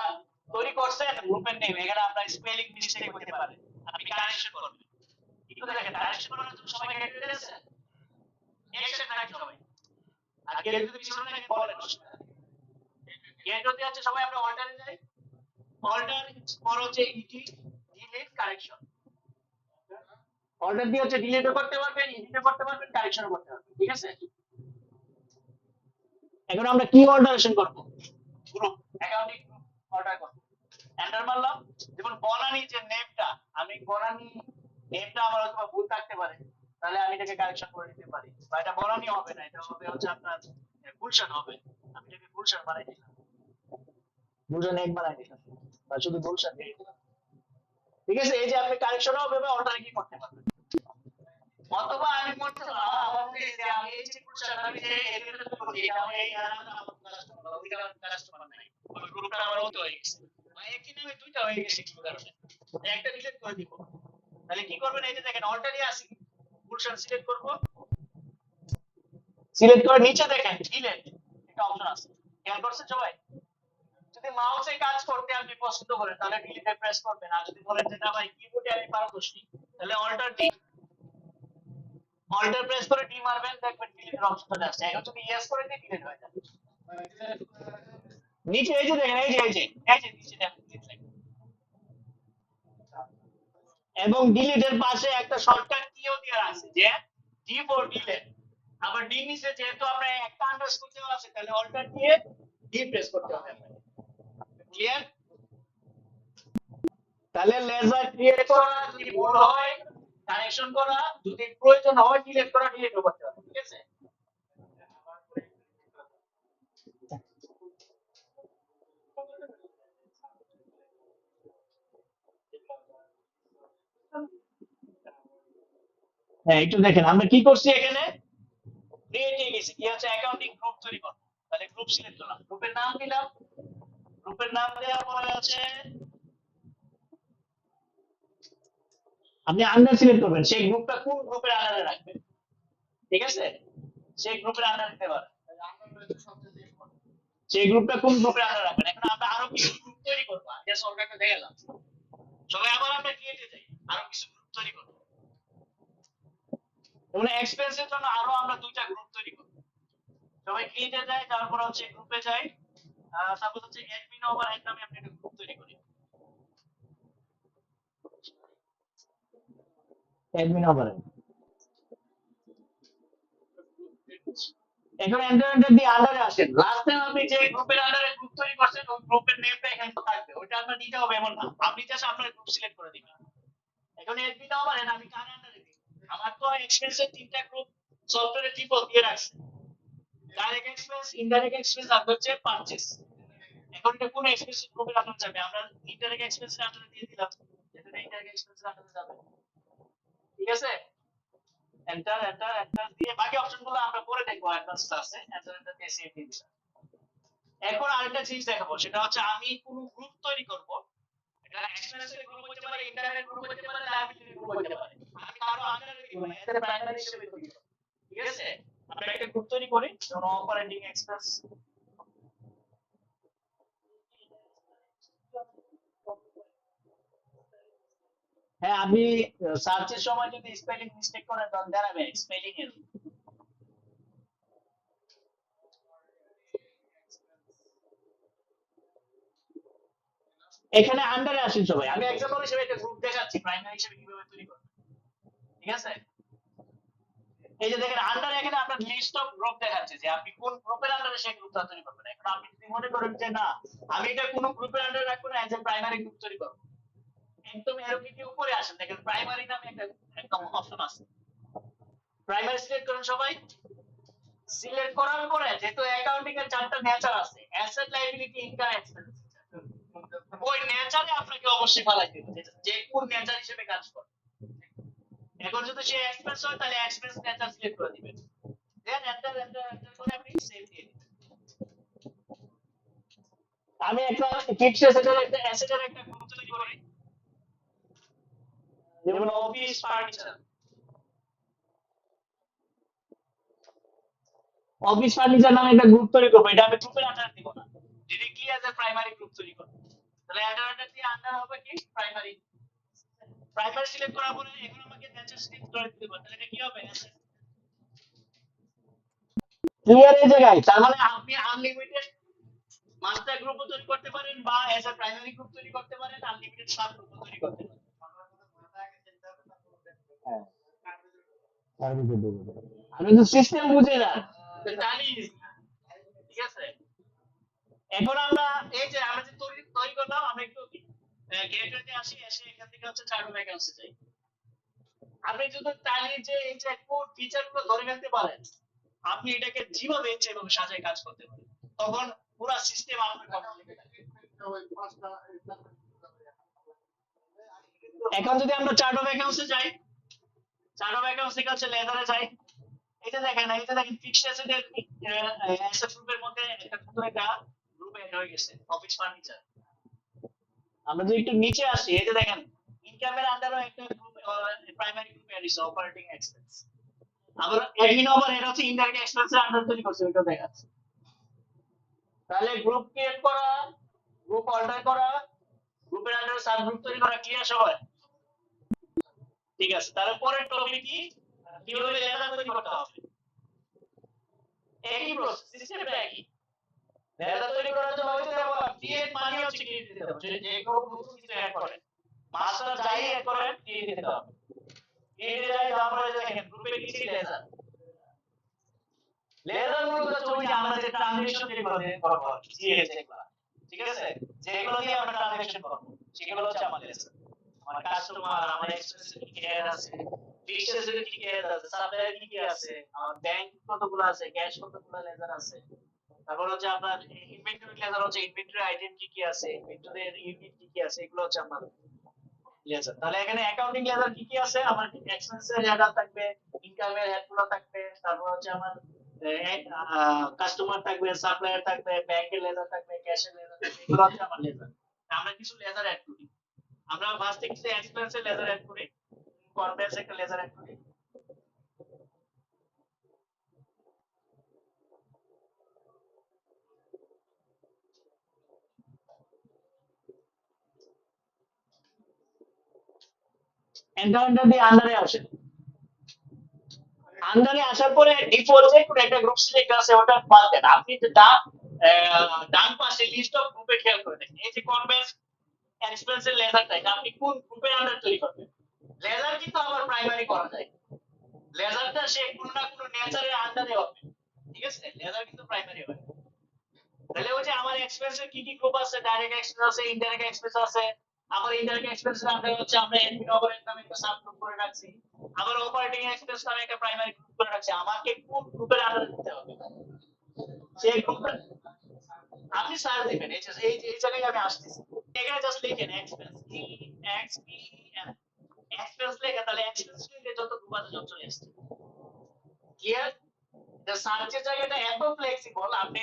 তৈরি করছেন গ্রুপের নেম, এখানে আপনার স্পেলিং মিস্টেক হতে পারে, আপনি কারেকশন করবেন। একটু দেখেন কারেকশন করার জন্য সবাই কেটে দিয়েছে, একসাথে রাখি সবাই। আর কেউ যদি পিছনে থাকে বলেন, অসুবিধা নেই। কেউ যদি আছে সবাই আমরা অল্টারে যাই, অল্টার পর হচ্ছে ইডি, ডিলিট, কারেকশন। অল্টার দিয়ে হচ্ছে ডিলিটও করতে পারবেন, এডিটও করতে পারবেন, কারেকশনও করতে পারবেন। ঠিক আছে? এখন আমরা কি অল্টারেশন করব? গ্রুপ, অ্যাকাউন্টিং গ্রুপ অল্টার করব। এন্টার মারলাম। যেমন বনানী যে নেমটা, আমি বনানী নেমটা আমার হয়তো ভুল থাকতে পারে, তাহলে আমি এটাকে কারেকশন করে দিতে পারি। বা এটা বনানী হবে না, এটা হবে হচ্ছে আপনার গুলশান হবে, আমি এটাকে গুলশান বানাই দিলাম, গুলশান এক বানাই দিলাম, বা শুধু গুলশান দিয়ে দিলাম। ঠিক আছে? এই যে আপনি কারেকশনও হবে বা অল্টার কি করতে পারবেন। অথবা আমি করতে আমাকে যে আমি এই যে গুলশান, আমি যে এরিয়াটা করছি, এটা আমি এই এলাকাটা আমার কাস্টমার, ওইটা কাস্টমার নাই, ওই গ্রুপটা আমার মতো হয়ে গেছে, বা একই নামে দুইটা হয়ে গেছে কিছু কারণে, একটা ডিলিট করে দিব। তাহলে কি করবেন? এই যে দেখেন অল্টারই আসি, গুলশান সিলেক্ট করব, সিলেক্ট করে নিচে দেখেন ডিলিট একটা অপশন আছে, খেয়াল করছেন সবাই? যদি মাউসে কাজ করতে আপনি পছন্দ করেন তাহলে ডিলিটে প্রেস করবেন, আর যদি বলেন যে না ভাই কিবোর্ডে আমি পারদর্শী, তাহলে অল্টার ডি, অল্টার প্রেস করে ডি মারবেন, দেখবেন ডিলিটের অপশন চলে আসছে। এখন যদি ইয়েস করে দিই ডিলিট হয়ে যাবে। নিচে এই যে দেখেন, এই যে নিচে দেখেন delete লেখা। এবং ডিলিটের পাশে একটা শর্টকাট কিও দেওয়া আছে যে ডি ফর ডিলিট। আবার ডি নিচে যেহেতু আমরা একটা আন্ডারস্কোর দেওয়া আছে, তাহলে অল্টার দিয়ে ডি প্রেস করতে হবে আপনাকে। ক্লিয়ার? তাহলে লেজার ক্রিয়েট করা যদি ভুল হয় কারেকশন করা, যদি প্রয়োজন হয় ডিলিট করা, ডিলিটও করতে হবে। ঠিক আছে? হ্যাঁ, একটু দেখেন আমরা কি করছি এখানে, ক্রিয়েট হয়ে গেছে, কি হচ্ছে অ্যাকাউন্টিং গ্রুপ তৈরি করব। তাহলে গ্রুপ সিলেক্ট করলাম, গ্রুপের নাম দিলাম, গ্রুপের নাম দেওয়ার পরে আছে আপনি আন্ডার সিলেক্ট করবেন, সেই গ্রুপটা কোন গ্রুপের আন্ডারে রাখবেন। ঠিক আছে? সেই গ্রুপের আন্ডারে দিতে পারেন, সেই গ্রুপটা কোন গ্রুপের আন্ডারে রাখবেন। এখন আমরা আরো কিছু গ্রুপ তৈরি করবো, আমি জাস্ট অর্ডারটা দেখালাম। সবাই আবার আমরা ক্রিয়েটে যাই, আরো কিছু গ্রুপ তৈরি করবো। যেমন এক্সপেন্সের জন্য আরো আমরা দুইটা গ্রুপ তৈরি করবো। সবাই ক্রিয়েটে যায়, তারপর হচ্ছে গ্রুপে যাই, তারপর হচ্ছে অ্যাডমিন ওভার হেড নামে আমরা একটা গ্রুপ তৈরি করি। অ্যাডমিন ওভার, এখন এন্টার এন্টার দিয়ে আন্ডারে আসেন, লাস্ট টাইম আপনি যে গ্রুপের আন্ডারে গ্রুপ তৈরি করছেন ওই গ্রুপের নেমটা এখানে থাকবে, ওইটা আপনার নিতে হবে এমন না, আপনি জাস্ট আপনার গ্রুপ সিলেক্ট করে দিবেন। এখন অ্যাডমিন ওভার হেড আমি কার আন্ডারে দিই? আমার তো এক্সপেন্সের তিনটা গ্রুপ সফটওয়্যারে ট্রিপল দিয়ে রাখছে, ডাইরেক্ট এক্সপেন্স, ইনডাইরেক্ট এক্সপেন্স আর হচ্ছে পারচেজ। এখন এটা কোন এক্সপেন্স গ্রুপের আন্ডারে যাবে? আমরা ইনডাইরেক্ট এক্সপেন্সের আন্ডারে দিয়ে দিলাম, এটা ইনডাইরেক্ট এক্সপেন্সের আন্ডারে যাবে। ঠিক আছে? এন্টার এন্টার এন্টার দিয়ে বাকি অপশনগুলো আমরা পরে দেখবো, অ্যাডভান্স ক্লাসে। এন্টার এন্টার দিয়ে সেভ দিয়ে দিলাম। এখন আরেকটা জিনিস দেখাবো, সেটা হচ্ছে আমি কোন গ্রুপ তৈরি করব, এটা এক্সপেন্সের গ্রুপ হতে পারে, ইনডাইরেক্ট গ্রুপ হতে পারে, লায়াবিলিটি গ্রুপ হতে পারে, আমি কারো আন্ডারে দিব না, এটা প্রাইমারি হিসেবে তৈরি করব। ঠিক আছে? আমরা একটা গ্রুপ তৈরি করি, যেমন অপারেটিং এক্সপেন্স। হ্যাঁ, আপনি সার্চের সময় যদি স্পেলিং মিস্টেক করেন তখন দাঁড়াবে স্পেলিং এর। এখানে আন্ডারে আসেন সবাই, আমি এক্সাম্পল হিসেবে একটা গ্রুপ দেখাচ্ছি প্রাইমারি হিসেবে কিভাবে তৈরি করবেন। ঠিক আছে? এই যে দেখেন আন্ডার, এখানে আপনার লিস্ট অফ গ্রুপ দেখাচ্ছে যে আপনি কোন গ্রুপের আন্ডারে সেই গ্রুপটা তৈরি করবেন। এখন আপনি যদি মনে করেন যে না আমি এটা কোন গ্রুপের আন্ডারে রাখবো না, এজ এ প্রাইমারি গ্রুপ তৈরি করবো, একদম এরো কি উপরে আসেন দেখেন প্রাইমারি নামে একটা একদম অপশন আছে। প্রাইমারি সিলেক্ট করেন সবাই। সিলেক্ট করার পরে যেহেতু অ্যাকাউন্টিং এর চারটা নেচার আছে, অ্যাসেট, লায়াবিলিটি, ইনকাম, এক্সপেন্স, ওই নেচারে আপনাকে অবশ্যই ফেলাই দিতে হবে যে কোন নেচার হিসেবে কাজ করে। এখন যদি সে এক্সপেন্স হয় তাহলে এক্সপেন্স নেচার সিলেক্ট করে দিবেন, দেন এন্টার এন্টার এন্টার করে আপনি সেভ দিয়ে দিবেন। আমি একটা ফিক্সড অ্যাসেটের একটা গ্রুপ তৈরি করি, যেমন অফিস ফার্নিচার। অফিস ফার্নিচার নামে একটা গ্রুপ তৈরি করবো, এটা আমি গ্রুপের আন্ডারে দিব না, directly as a primary group তৈরি করব। তাহলে আন্ডার দিয়ে আন্ডার হবে কি প্রাইমারি। প্রাইমারি সিলেক্ট করার পরে এখন আমাকে নেচার সিলেক্ট করে দিতে হবে, তাহলে এটা কি হবে ক্লিয়ার এই জায়গায়। তার মানে আপনি আনলিমিটেড মাস্টার গ্রুপও তৈরি করতে পারেন বা এজ এ প্রাইমারি গ্রুপ তৈরি করতে পারেন, আনলিমিটেড সাব গ্রুপও তৈরি করতে পারেন। হ্যাঁ, আপনি তো সিস্টেম বুঝে যান, তো টানি, ঠিক আছে। এখন আমরা এই যে আমরা যে তৈরি তৈরি করলাম, আমরা একটু গেটওয়েতে আসি, এসে এখান থেকে হচ্ছে চার্ট ভ্যাকেন্সি চাই। আপনি যদি টানি যে এই যে কোড ফিচার গুলো ধরে ফেলতে পারেন, আপনি এটাকে যেভাবে ইচ্ছে এভাবে সাজায় কাজ করতে পারেন, তখন পুরো সিস্টেম আপনার কন্ট্রোলে থাকে। এখন যদি আমরা চার্ট অফ অ্যাকাউন্টসে যাই, চার্ট অফ অ্যাকাউন্টস থেকে হচ্ছে লেজারে যাই, এটা দেখেন, এটা দেখেন ফিক্সড অ্যাসেটের অ্যাসেট গ্রুপের মধ্যে একটা নতুন একটা গ্রুপ এড হয়ে গেছে, অফিস ফার্নিচার। আমরা যদি একটু নিচে আসি, এই যে দেখেন ইনকামের আন্ডারও একটা গ্রুপ, প্রাইমারি গ্রুপ এড হইছে, অপারেটিং এক্সপেন্স। আবার অ্যাডমিন ওভারহেড হচ্ছে ইনডাইরেক্ট এক্সপেন্সের আন্ডার তৈরি করছে, ওইটা দেখাচ্ছে। তাহলে গ্রুপ ক্রিয়েট করা, গ্রুপ অর্ডার করা, গ্রুপের আন্ডারে সাব গ্রুপ তৈরি করা, ক্লিয়ার সবাই? ঠিক আছে, তাহলে পরের টপিক কি, কিভাবে লেজার তৈরি করতে হবে। একই প্রসেস, সিস্টেমটা একই। লেজার তৈরি করার জন্য ওই যে বললাম ক্রিয়েট মানে হচ্ছে ক্রিয়েট দিতে হবে, যে কোনো নতুন কিছু অ্যাড করেন, মাস্টার যাই অ্যাড করেন ক্রিয়েট দিতে হবে। ক্রিয়েট যাই দেওয়ার পরে দেখেন গ্রুপে লিখছি লেজার। লেজার মূলত হচ্ছে ওই যে আমরা যে ট্রানজাকশন যেগুলো করব, জিএস এগুলো, ঠিক আছে, যেগুলো দিয়ে আমরা ট্রানজাকশন করব সেগুলো হচ্ছে আমাদের লেজার। আমার কাস্টমার, আমার এক্সপেন্স কি কি এর আছে, ফিক্সড এর কি কি এর আছে, সাপ্লায়ার কি কি আছে, আমার ব্যাংক কতগুলো আছে, ক্যাশ কতগুলো লেজার আছে, তারপর হচ্ছে আপনার ইনভেন্টরি লেজার হচ্ছে ইনভেন্টরি আইটেম কি কি আছে, ইনভেন্টরি এর ইউনিট কি কি আছে, এগুলো হচ্ছে আমার লেজার। তাহলে এখানে অ্যাকাউন্টিং লেজার কি কি আছে, আমার এক্সপেন্সের হেডার থাকবে, ইনকামের হেডগুলো থাকবে, তারপর হচ্ছে আমার কাস্টমার থাকবে, সাপ্লায়ার থাকবে, ব্যাংকের লেজার থাকবে, ক্যাশের লেজার থাকবে, এগুলো হচ্ছে আমার লেজার। আমরা কিছু লেজার অ্যাড করি, আমরা ফার্স্টে কিছু এক্সপেন্সের লেজার অ্যাড করি, কনভেন্স একটা লেজার অ্যাড করি। এন্টার দিয়ে আন্ডারে আসে, আন্ডারে আসার পরে ডিফল্ট যে কোনো একটা গ্রুপ সিলেক্ট আছে ওটা বাদ দেন, আপনি যে ডান পাশে লিস্ট অফ গ্রুপে খেয়াল করে দেখেন, এই যে কনভেন্স এক্সপেন্সের লেজারটা, এটা আপনি কোন গ্রুপের আন্ডারে তৈরি করবেন। লেজার কিন্তু আবার প্রাইমারি করা যায়, লেজারটা সে কোনো না কোনো নেচারের আন্ডারে হবে, ঠিক আছে, লেজার কিন্তু প্রাইমারি হবে। তাহলে ওই যে আমার এক্সপেন্সের কি কি গ্রুপ আছে, ডাইরেক্ট এক্সপেন্স আছে, ইনডাইরেক্ট এক্সপেন্স আছে, আমার ইনডাইরেক্ট এক্সপেন্সের আন্ডারে হচ্ছে আমরা অ্যাডমিন ওভারহেড নামে একটা সাব গ্রুপ করে রাখছি, আবার অপারেটিং এক্সপেন্স নামে একটা প্রাইমারি গ্রুপ করে রাখছি। আমাকে কোন গ্রুপের আন্ডারে দিতে হবে সেই গ্রুপের আপনি সার্চ দিবেন, এই জায়গায় আমি আসতেছি, এখানে জাস্ট লিখেন এক্সপেন্স, ই এক্স পি এন, এক্সপেন্স লেখা, তাহলে এক্সপেন্স লিখে যত গ্রুপ আছে সব চলে আসছে। ক্লিয়ার? যে সার্চের জায়গাটা এত ফ্লেক্সিবল, আপনি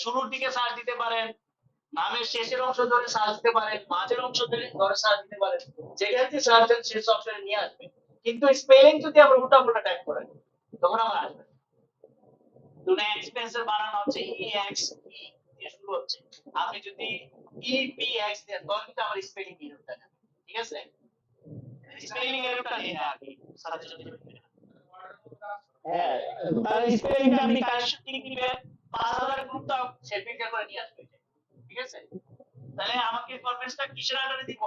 শুরুর দিকে সার্চ দিতে পারেন, নামের শেষের অংশ ধরে সার্চ দিতে পারেন, মাঝের অংশ ধরে সার্চ দিতে পারেন, যেখানে থেকে সার্চ দেন শেষ অপশনে নিয়ে আসবে। কিন্তু স্পেলিং যদি আমরা উল্টা পুল্টা টাইপ করেন তখন আমার আসবে না। দুটো এক্সপেন্সের বানানো হচ্ছে ই এক্স ই দিয়ে শুরু হচ্ছে, আপনি যদি ই পি এক্স দেন তখন কিন্তু আমার স্পেলিং এররটা দেখাবে, ঠিক আছে, স্পেলিং এররটা নেই না আর কি সাথে সাথে। হ্যাঁ, তাহলে স্পেলিংটা আপনি কারেকশন ঠিক দিবেন, 5000 গ্রুপটা সে ফিল্টার করে নিয়ে আসবে, ঠিক আছে। তাহলে আমাকে কনফারেন্সটা কিসের আন্ডারে দিব,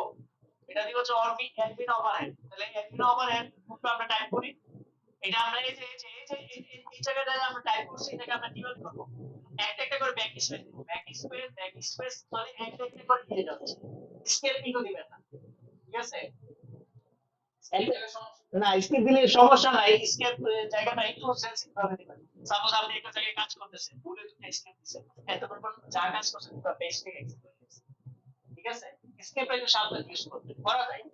এটা দিব হচ্ছে অরবি অ্যাডমিন ওভারহেড। তাহলে অ্যাডমিন ওভারহেড গ্রুপটা আমরা টাইপ করি, এটা আমরা এই জায়গাটায় আমরা টাইপ করছি, এটাকে আমরা কিভাবে করবো, একটা একটা করে ব্যাক স্পেস দিব, ব্যাক স্পেস তাহলে একটা একটা করে দিয়ে যাচ্ছে, স্কেপ কিন্তু দিবেন না, ঠিক আছে। না স্কেপ দিলে সমস্যা নাই, স্কেপ জায়গাটা একটু সেন্সিটিভ ভাবে দিবেন। সাপোজ আপনি একটা জায়গায় কাজ করতেছেন, ভুলে যদি স্কেপ দিছেন, এতক্ষণ পর্যন্ত যা কাজ করছেন পুরো পেজ থেকে এক্সিট হয়ে গেছে, ঠিক আছে। স্কেপটা একটু সাবধানে ইউজ করতে করা যায়,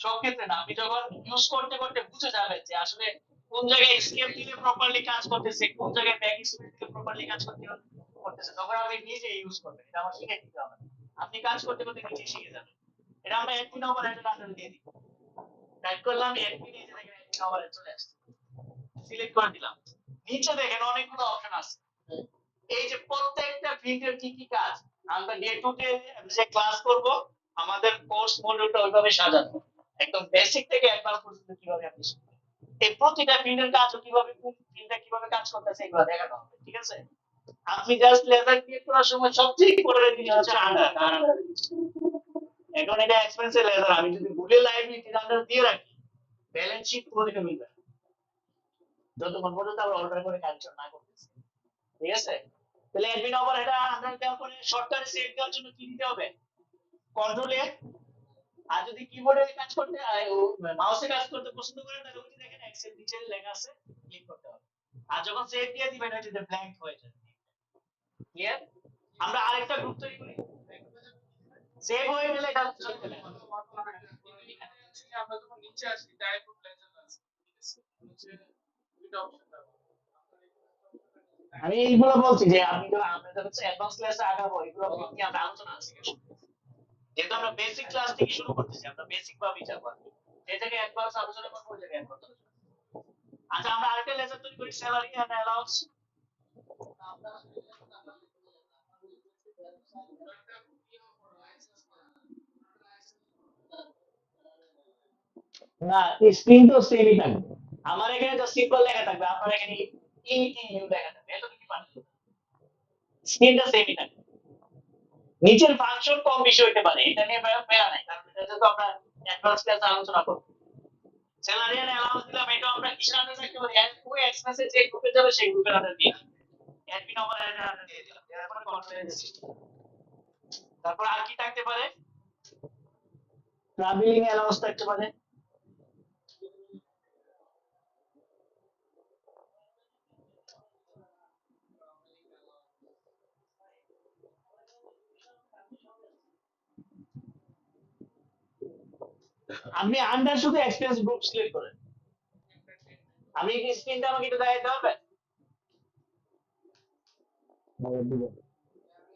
সব ক্ষেত্রে না। আপনি যখন ইউজ করতে করতে বুঝে যাবেন যে আসলে কোন জায়গায় স্কেপ দিলে প্রপারলি কাজ করতেছে, কোন জায়গায় ব্যাক স্পেস দিলে প্রপারলি কাজ করতেছে, তখন আপনি নিজে ইউজ করবেন। এটা আমার শিখে দিতে হবে, আপনি কাজ করতে করতে নিজে শিখে যাবেন। এটা আমরা একদিন নম্বর একটা আন্ডার দিয়ে দিই, টাইপ করলাম অ্যাডমিন, এই যে দেখেন অ্যাডমিন আবার চলে আসছে, সিলেক্ট করে দিলাম। নিচে দেখেন অনেকগুলো অপশন আছে, এই যে প্রত্যেকটা ফিল্ডের কি কি কাজ আমরা ডে টু ডে যে ক্লাস করব, আমাদের কোর্স মডিউলটা ওইভাবে সাজানো, একদম বেসিক থেকে অ্যাডভান্স পর্যন্ত কিভাবে আপনি শিখবেন, এই প্রতিটা ফিল্ডের কাজ কিভাবে, কোন ফিল্ডটা কিভাবে কাজ করতেছে এগুলো দেখানো হবে, ঠিক আছে। আপনি জাস্ট লেজার ক্রিয়েট করার সময় সবচেয়ে ইম্পর্টেন্ট জিনিস হচ্ছে আন্ডার। এখন এটা এক্সপেন্সিভ লেজার, আমি যদি ভুলে লাইবিলিটি আন্ডার দিয়ে রাখি, ব্যালেন্স শিট কোনোদিনও মিলবে না, যতক্ষণ পর্যন্ত আমরা অর্ডার করে কালেকশন না করতেছি, ঠিক আছে। তাহলে অ্যাডমিন ওভার এটা আন্ডার দেওয়ার পরে শর্টকাটে সেভ দেওয়ার জন্য কি দিতে হবে, কন্ট্রোল এ। আর যদি কিবোর্ডে কাজ করতে মাউসে কাজ করতে পছন্দ করেন, তাহলে ওই যে দেখেন এক্সেল নিচে লেখা আছে, ক্লিক করতে হবে। আর যখন সেভ দিয়ে দিবেন ওই যে ব্ল্যাঙ্ক হয়ে যাবে, ক্লিয়ার। আমরা আরেকটা গ্রুপ তৈরি করি, সেভ হয়ে গেলে এটা চলে যাবে। আমরা যখন নিচে আসি টাইপ অফ লেজার আছে, ঠিক আছে, নিচে দুটো অপশন পাবো। আমি এইগুলো বলছি যে আপনি যখন আমরা যখন অ্যাডভান্স ক্লাসে আগাবো, এগুলো নিয়ে আমরা আলোচনা আছে, যেহেতু আমরা বেসিক ক্লাস থেকে শুরু করতেছি, আমরা বেসিক ভাবেই যাবো, যে জায়গায় অ্যাডভান্স আলোচনা করবো ওই জায়গায় অ্যাডভান্স আলোচনা। আচ্ছা আমরা আরেকটা লেসন তৈরি করি, স্যালারি এন্ড অ্যালাউন্স। না স্ক্রিন তো সেমই থাকবে, আমার এখানে তো সিম্পল লেখা থাকবে, আপনার এখানে ইউ লেখা থাকবে, এত কিছু পারবে, স্ক্রিনটা সেমই থাকবে। নিচের ফাংশন কম বেশি হইতে পারে, এটা নিয়ে প্যারা নাই, কারণ এটা যেহেতু আমরা অ্যাডভান্স ক্লাসে আলোচনা করব। স্যালারি এন্ড অ্যালাউন্স দিলাম, এটা আমরা কিসের আন্ডারে রাখতে পারি, ওই এক্সপেন্সে যে গ্রুপে যাবে সেই গ্রুপের আন্ডারে দিয়ে দিই, অ্যাডমিন ওভারহেডের আন্ডারে দিয়ে দিলাম, এরপরে কন্ট্রোল এর সিস্টেম। তারপর আর কি থাকতে পারে, ট্রাভেলিং অ্যালাউন্স থাকতে পারে। আপনি আন্ডার শুধু এক্সপেন্স গ্রুপ সিলেক্ট করেন, আমি কি স্ক্রিনটা আমাকে একটু দেখাইতে হবে,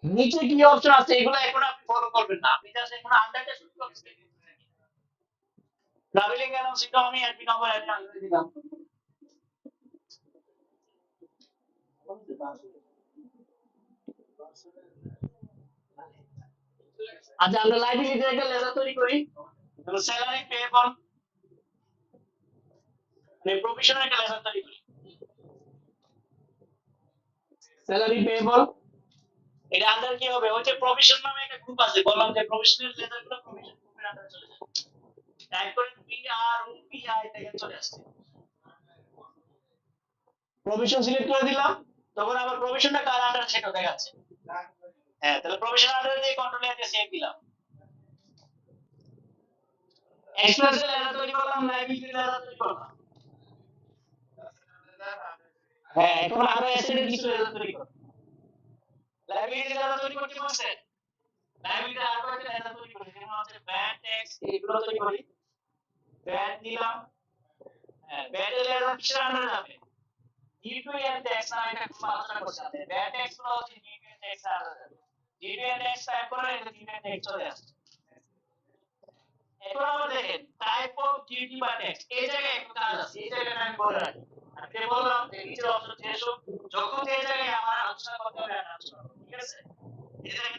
নিচে কি অপশন আছে এগুলো এখন আপনি ফলো করবেন না, আপনি জাস্ট এখন আন্ডারটা শুরু করবেন। ট্রাভেলিং অ্যালাউন্স এটা আমি অ্যাডমিন নাম্বার আন্ডারে দিলাম। আচ্ছা আমরা লাইবিলিটির একটা লেজার তৈরি করি, স্যালারি পেয়েবল, মানে প্রফেশনাল একটা লেজার তৈরি করি, স্যালারি পেয়েবল। এটা আন্ডার কি হবে, ওই যে প্রফেশন নামে একটা গ্রুপ আছে, বললাম যে প্রফেশনাল লেজার গুলো প্রফেশন গ্রুপের আন্ডারে চলে যায়, টাইপ করেন P R O P I দেখেন চলে আসছে, প্রফেশন সিলেক্ট করে দিলাম, তখন আবার প্রফেশনটা কার আন্ডারে সেটা দেখাচ্ছে। হ্যাঁ তাহলে প্রফেশন আন্ডারে দিয়ে কন্ট্রোল এ দিয়ে সেভ দিলাম, এক্সপ্রেসের লেজার তৈরি করলাম, লাইবিলিটি লেজার তৈরি করলাম। হ্যাঁ এখন আরো অ্যাসেটের কিছু লেজার তৈরি করব, লাইবিলিটি লেজার তৈরি করতে পারছে, লাইবিলিটি আরো একটা লেজার তৈরি করি, যেমন হচ্ছে ব্যাড ট্যাক্স, এগুলো তৈরি করি, ব্যাড দিলাম। হ্যাঁ ব্যাড লেজার কিসের আন্ডারে যাবে, ডিউটি এন্ড ট্যাক্স নামে একটা গ্রুপ আলোচনা করছি, আমরা ব্যাড ট্যাক্স গুলো হচ্ছে ডিউটি এন্ড ট্যাক্স আন্ডারে, ডিউটি এন্ড ট্যাক্স টাইপ করে এটা ডিউটি এন্ড ট্যাক্স চলে আসছে। এখন আমরা দেখেন টাইপ অফ ডিউটি বা ট্যাক্স, এই জায়গায় একটা কাজ আছে, এই জায়গাটা আমি বলে রাখি, আমি বললাম যে নিচের অপশন যেসব যখন যে জায়গায় আমার আলোচনা করতে হবে আমি আলোচনা করব, ঠিক আছে।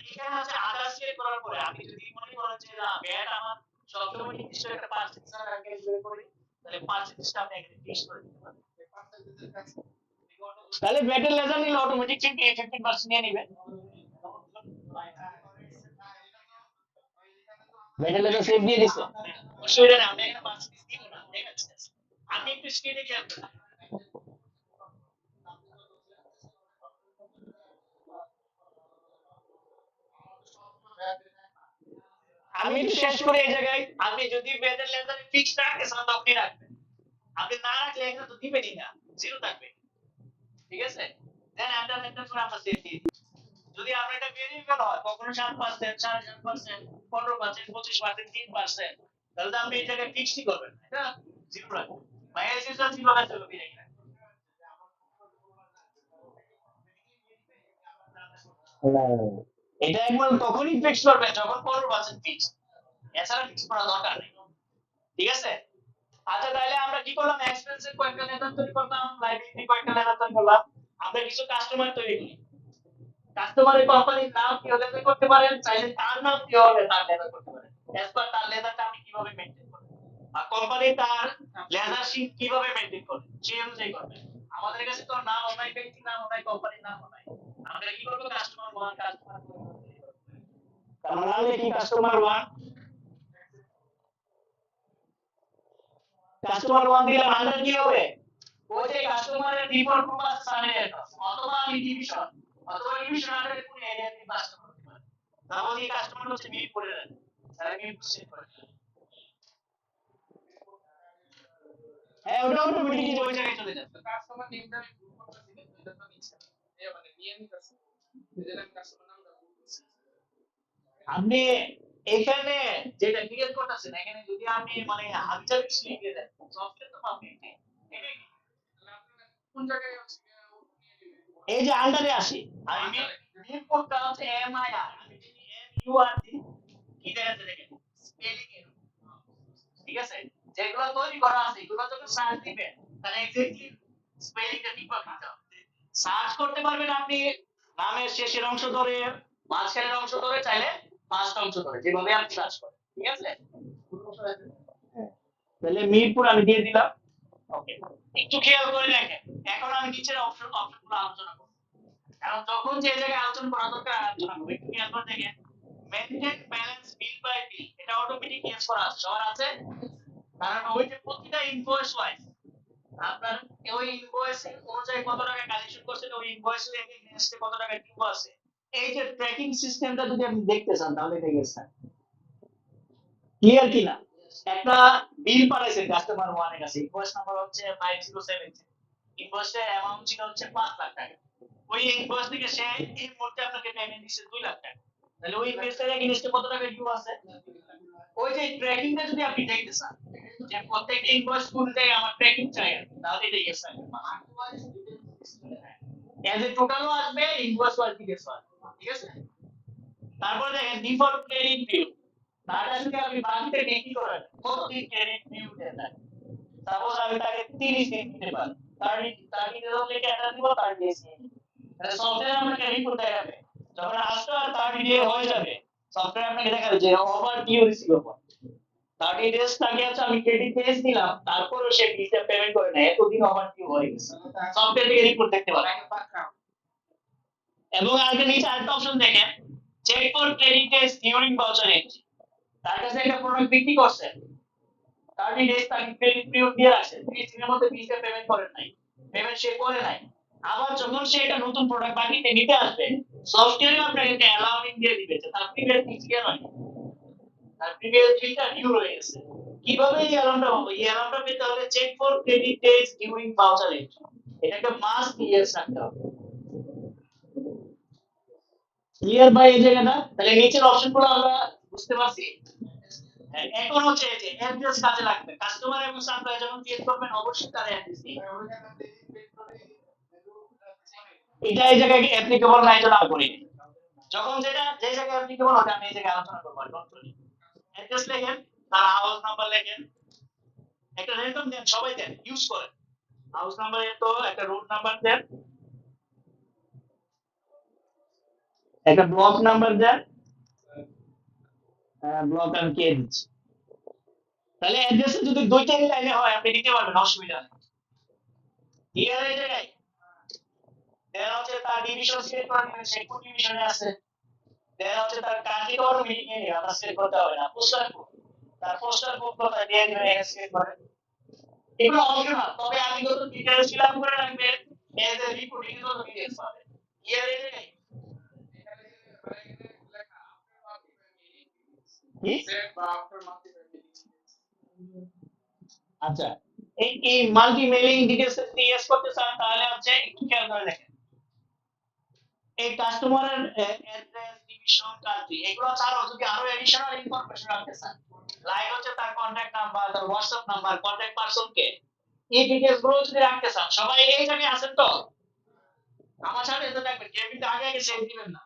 এখানে হচ্ছে আদার সিলেক্ট করার পরে আপনি যদি মনে করেন যে না ব্যাট আমার সবসময় নির্দিষ্ট একটা পার্সেন্টেজ আগে বের করি, তাহলে পার্সেন্টেজটা আপনি এখানে ফিক্স করে দিতে পারেন, তাহলে ব্যাটের লেজার নিলে অটোমেটিক 15% নিয়ে নেবে, ব্যাটের লেজার সেভ দিয়ে দিছে, অসুবিধা নেই, আমি এখানে পার্সেন্টেজ দিব না, ঠিক আছে। আমি একটু স্ক্রিনে খেয়াল করি, আমি একটু শেষ করে এই জায়গায়, আপনি যদি বেদের লেজারে ফিক্স রাখতে চান তখনই রাখবেন, আপনি না রাখলে এখানে তো দিবেনই না, জিরো থাকবে। ঠিক আছে, দেন এন্টার এন্টার করে আমরা সেভ দিয়ে দিই। যদি আমরা এটা ভেরিয়েবল হয় কখনো 7%, 7.5%, 15%, 25%, 3%, তাহলে তো আপনি এই জায়গায় ফিক্সই করবেন, এটা জিরো রাখবেন, বা এস ইউজার জিরো রাখতে হবে এখানে। এটা একবার তখনই ফিক্স করবেন যখন 15% ফিক্স, এছাড়া ফিক্স করা দরকার নেই। ঠিক আছে, আচ্ছা তাহলে আমরা কি করলাম, এক্সপেন্সের কয়েকটা লেজার তৈরি করলাম, লাইব্রেরি কয়েকটা লেজার তৈরি করলাম, আমরা কিছু কাস্টমার তৈরি করি। কাস্টমারের কোম্পানির নাম কি হলে করতে পারেন, চাইলে তার নাম কি হলে তার লেজার করতে পারেন, এজ পার তার লেজারটা আমি কিভাবে মেইনটেইন করব, আর কোম্পানি তার লেজার শিট কিভাবে মেইনটেইন করবে সেই অনুযায়ী করবে। আমাদের কাছে তো নাম নাই, ব্যক্তি নাম নাই, কোম্পানির নাম নাই, আমরা কি করব, কাস্টমার ওয়ান কাস্টমার টু, তার মানে কি কাস্টমার ওয়ান, কাস্টমার ওয়ান দিলে আন্ডার কি হবে, ওই যে কাস্টমারের ডিফল্ট গ্রুপ আছে সাবনেট, অথবা আমি ডিভিশন, অথবা ডিভিশন আন্ডারে কোন এরিয়াতে কাস্টমার হতে পারে, তাহলে এই কাস্টমার হচ্ছে মিট করে দেন, তাহলে মিট সেট করে দেন। হ্যাঁ ওটা অটোমেটিক্যালি ওই জায়গায় চলে যাবে। কাস্টমার নেমটা আমি গ্রুপ করতেছি, এটা তো নিচ্ছে না, এই মানে নিয়ে নিতেছি, যেটা আমি কাস্টমার নামটা গ্রুপ করছি। আপনি এখানে যেটা ক্রিয়েট করতেছেন, এখানে যদি আপনি মানে হাবিজাবি লিখে দেন সফটওয়্যার তো পাবেন, এটাই কি? কোন জায়গায় আছে, এই যে আন্ডারে আসি, আমি ইনপুটটা হচ্ছে এম আই আর, আমি যদি এম ইউ আর দিই কি দেখা যাচ্ছে দেখেন, স্পেলিং এর, ঠিক আছে, যেগুলো তৈরি করা আছে এগুলো যখন সার্চ দিবেন তাহলে এক্স্যাক্টলি স্পেলিংটা ঠিকভাবে দিতে হবে। সার্চ করতে পারবেন আপনি নামের শেষের অংশ ধরে, মাঝখানের অংশ ধরে, চাইলে ফার্স্ট অংশ ধরে, যেভাবে আপনি সার্চ করেন, ঠিক আছে। তাহলে মিরপুর আমি দিয়ে দিলাম, ওকে। একটু খেয়াল করে দেখেন, এখন আমি নিচের অপশনগুলো আলোচনা করব, কারণ যখন যে জায়গায় আলোচনা করা দরকার আলোচনা করব, একটু খেয়াল করে দেখেন। মেইনটেইন ব্যালেন্স বিল বাই বিল, এটা অটোমেটিক ইয়েস করা আছে, সবার আছে, কারণ ওই যে প্রতিটা ইনভয়েস ওয়াইজ আপনার ওই ইনভয়েস অনুযায়ী কত টাকা কালেকশন করছেন, ওই ইনভয়েস এগেইনস্টে কত টাকা ডিউ আছে, এই যে ট্র্যাকিং সিস্টেমটা যদি আপনি দেখতে চান তাহলে দেখে স্যার ক্লিয়ার কিনা। একটা বিল পাঠাইছেন কাস্টমার ওয়ানের কাছে, ইনভয়েস নাম্বার হচ্ছে 5076, ইনভয়েসের অ্যামাউন্ট ছিল হচ্ছে 5 লাখ টাকা, ওই ইনভয়েস থেকে সে এই মুহূর্তে আপনাকে পেমেন্ট দিচ্ছে 2 লাখ টাকা, তাহলে ওই ইনভয়েসের এগেইনস্টে কত টাকা ডিউ আছে, ওই যে ট্র্যাকিংটা যদি আপনি দেখতে চান যে প্রত্যেকটা ইনভয়েস কোনটাই আমার ট্র্যাকিং চাই, তাহলে এটা ইয়েস থাকবে, এজ এ টোটালও আসবে, ইনভয়েস ওয়াইজ ডিটেইলস আসবে, ঠিক আছে। তারপরে দেখেন ডিফল্ট ক্রেডিট ভিউ, তার আসলে আপনি বাকিতে কি করেন, কতদিন ক্রেডিট ভিউ দেন, সাপোজ আমি তাকে 30 দিন দিতে পারি, তার তার দিতে হলে ক্যাটা দিব, তার দিয়েছি, তাহলে সফটওয়্যার আপনাকে রিপোর্ট দেখাবে, যখন আসতো আর 30 ডে হয়ে যাবে, সফটওয়্যার আপনাকে দেখাবে যে ওভার ডিউ রিসিভেবল, 30 ডেজ থাকে আছে, আমি ক্রেডিট পেজ দিলাম, তারপরেও সে বিলটা পেমেন্ট করে না, এতদিন ওভার ডিউ হয়ে গেছে, সফটওয়্যার থেকে রিপোর্ট দেখতে পারেন। এবং আগে নিচে আরেকটা অপশন দেখেন, check for credit days during voucher entry, তার কাছে একটা প্রোডাক্ট বিক্রি করছেন, 30 ডেজ তাকে ক্রেডিট পিরিয়ড দিয়ে রাখছেন, 30 দিনের মধ্যে বিলটা পেমেন্ট করেন নাই, পেমেন্ট সে করে নাই, আবার যখন সে একটা নতুন প্রোডাক্ট বাকিতে নিতে আসবে, সফটওয়্যার আপনাকে একটা অ্যালাউইং দিয়ে দিবে যে তার প্রিভিয়াস বিল ক্লিয়ার হয়নি, তার প্রিভিয়াস বিলটা ডিউ রয়ে গেছে। কিভাবে এই অ্যালাউন্টটা হবে, এই অ্যালাউন্টটা পেতে হলে check for credit days during voucher entry, এটাকে মাস্ট ইয়েস রাখতে হবে। ক্লিয়ার বাই এই জায়গাটা, তাহলে নিচের অপশনগুলো আমরা বুঝতে পারছি। এখন হচ্ছে যে অ্যাড্রেস কাজে লাগবে, কাস্টমার এবং সাপ্লায়ার যখন ক্রিয়েট করবেন অবশ্যই তার অ্যাড্রেস দিন, এটা এই জায়গায় অ্যাপ্লিকেবল না, এটা না করি, যখন যেটা যে জায়গায় অ্যাপ্লিকেবল হবে আমি এই জায়গায় আলোচনা করব, কন্ট্রোল অ্যাড্রেস লেখেন, তার হাউস নাম্বার লেখেন, একটা র্যান্ডম দেন, সবাই দেন, ইউজ করেন, হাউস নাম্বারের তো একটা রুট নাম্বার দেন, একটা ব্লক নাম্বার দেন, ব্লক আমি কে দিচ্ছি, তাহলে অ্যাড্রেসে যদি দুইটা লাইনে হয় আপনি দিতে পারবেন, অসুবিধা নেই। ক্লিয়ার এই জায়গায়, দেন হচ্ছে তার ডিভিশন সিলেক্ট করে নেবেন, সে কোন ডিভিশনে আছে, দেন হচ্ছে তার কান্ট্রি কোড মিলিয়ে নিয়ে আমরা সিলেক্ট করতে হবে না, পোস্টাল কোড, তার পোস্টাল কোড কথা দিয়ে দিবেন, এখানে সিলেক্ট করে, এগুলো অপশনাল, তবে আপনি যত ডিটেইলস ফিল আপ করে রাখবেন এজ এ রিপোর্টিং এর তত ডিটেইলস পাবেন। ক্লিয়ার এই জায়গায়, কি আচ্ছা এই মাল্টি মেইলিং ডিটেইলস যদি ইউজ করতে চান তাহলে হচ্ছে একটু খেয়াল করে দেখেন এই কাস্টমারের অ্যাড্রেস ডিভিশন কান্ট্রি এগুলো ছাড়াও যদি আরো এডিশনাল ইনফরমেশন রাখতে চান লাইক হচ্ছে তার কন্টাক্ট নাম্বার তার হোয়াটসঅ্যাপ নাম্বার কন্টাক্ট পারসন কে এই ডিটেইলস গুলো যদি রাখতে চান সবাই এই জায়গায় আছেন তো আমার সাথে এসে দেখবেন কেউ কিন্তু আগে আগে সেভ দিবেন না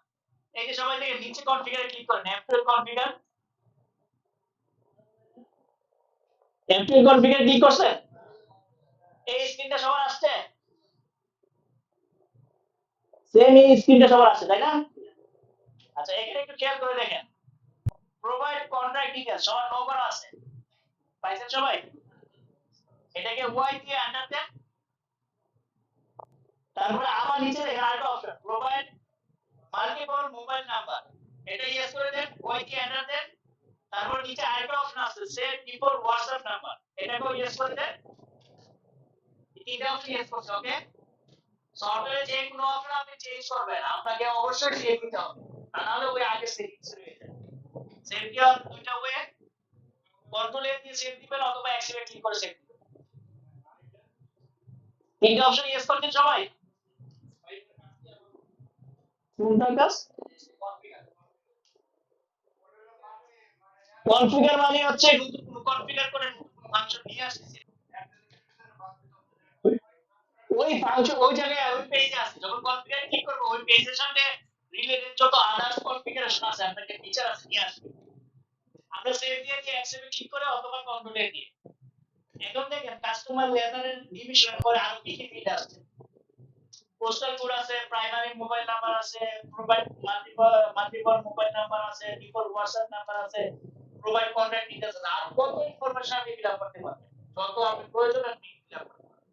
এই যে সবাই থেকে নিচে কনফিগারে ক্লিক করেন এফ12 কনফিগার এফ12 কনফিগার ক্লিক করছেন এই স্ক্রিনটা সবার আসছে সেম এই স্ক্রিনটা সবার আসছে তাই না আচ্ছা এখানে একটু খেয়াল করে দেখেন প্রোভাইড কন্ট্রাক্ট ডিটেইলস সবার নো করা আছে পাইছেন সবাই এটাকে ওয়াই দিয়ে এন্টার দেন তারপরে আবার নিচে দেখেন আরেকটা option provide multiple mobile number এটা ইয়েস করে দেন ওয়াই দিয়ে এন্টার দেন তারপর নিচে আরেকটা অপশন আছে সেভ বিফোর হোয়াটসঅ্যাপ নাম্বার এটাকেও ইয়েস করে দেন তিনটা অপশন ইয়েস করছে ওকে সফটওয়্যারে যে কোনো অপশন আপনি চেঞ্জ করবেন আপনাকে অবশ্যই সেভ দিতে হবে তা নাহলে ওই আগে সেটিংস রয়ে যায় সেভ দেওয়ার দুইটা ওয়ে কন্ট্রোল এ দিয়ে সেভ দিবেন অথবা অ্যাকসেপ্ট ক্লিক করে সেভ দিবেন তিনটা অপশন ইয়েস করছেন সবাই কোনটা কাজ কনফিগার মানে হচ্ছে কনফিগার করে ফাংশন নিয়ে আসছে ওই ফাংশন ওই জায়গায় ওই পেজে আছে যখন কনফিগার ক্লিক করব ওই পেজের সাথে রিলেটেড যত আদার্স কনফিগারেশন আছে আপনাকে ফিচার আছে নিয়ে আসবে আমরা সেভ দিয়ে কি অ্যাকসেপ্ট ক্লিক করে অথবা কন্ট্রোল এ দিয়ে এখন দেখেন কাস্টমার লেজারের ডিভিশন পরে আরো কি কি ফিল্ড আছে পোস্টাল কোড আছে প্রাইমারি মোবাইল নাম্বার আছে প্রোভাইড মাল্টিপল মোবাইল নাম্বার আছে ডিফল্ট হোয়াটসঅ্যাপ নাম্বার আছে প্রোভাইড কন্টাক্ট ডিটেইলস আছে আর কত ইনফরমেশন আপনি ফিল আপ করতে পারবেন যত আপনি প্রয়োজন আপনি ফিল আপ করতে পারবেন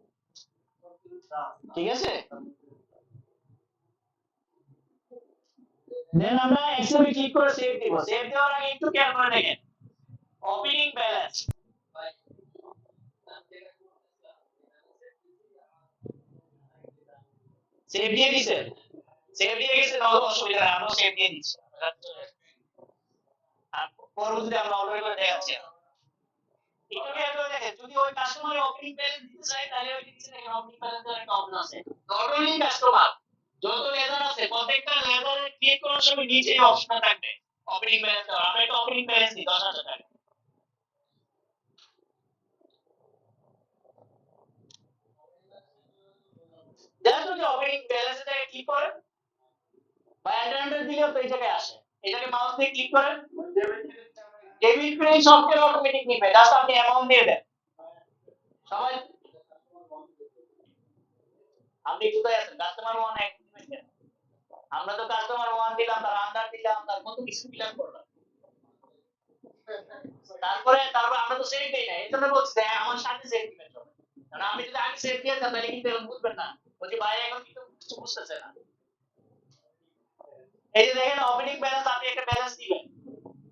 ঠিক আছে দেন আমরা অ্যাকসেপ্ট ক্লিক করে সেভ দিব সেভ দেওয়ার আগে একটু খেয়াল করে দেখেন ওপেনিং ব্যালেন্স সেভ দিয়ে দিছেন সেভ দিয়ে গেছে তাহলে অসুবিধা নেই আমরা সেভ দিয়ে দিচ্ছি আর পরবর্তীতে আমরা অলরেডি করে দেখাচ্ছি একটু খেয়াল করে দেখেন যদি ওই কাস্টমারের ওপেনিং ব্যালেন্স দিতে চাই তাহলে ওই দিকে দেখেন ওপেনিং ব্যালেন্সের একটা অপশন আছে নট অনলি কাস্টমার যত লেজার আছে প্রত্যেকটা লেজারে ক্লিক করার সময় নিচে এই অপশনটা থাকবে ওপেনিং ব্যালেন্স আমরা একটা ওপেনিং ব্যালেন্স দিই 10,000 টাকা জাস্ট ওই ওপেনিং ব্যালেন্স এ ক্লিক করেন বা এন্টার দিলেও তো এই জায়গায় আসে এটাকে মাউস দিয়ে ক্লিক করেন ডেবিট ক্রেডিট সফটওয়্যার অটোমেটিক নিবে জাস্ট আপনি অ্যামাউন্ট দিয়ে দেন সবাই আপনি কোথায় আছেন কাস্টমার ওয়ান অ্যাক্টিভেট আমরা তো কাস্টমার ওয়ান দিলাম তার আন্ডার দিলাম তার কত কিছু ফিল করলাম তারপরে আমরা তো সেভ দেই না এজন্য বলছি যে আমার সাথে সেভ দিবেন সবাই কারণ আমি যদি আগে সেভ দিয়ে তাহলে কিন্তু এরকম বুঝবেন না বলছি ভাই এখন কিন্তু কিছু বুঝতেছে না এই যে দেখেন ওপেনিং ব্যালেন্স আপনি একটা ব্যালেন্স দিবেন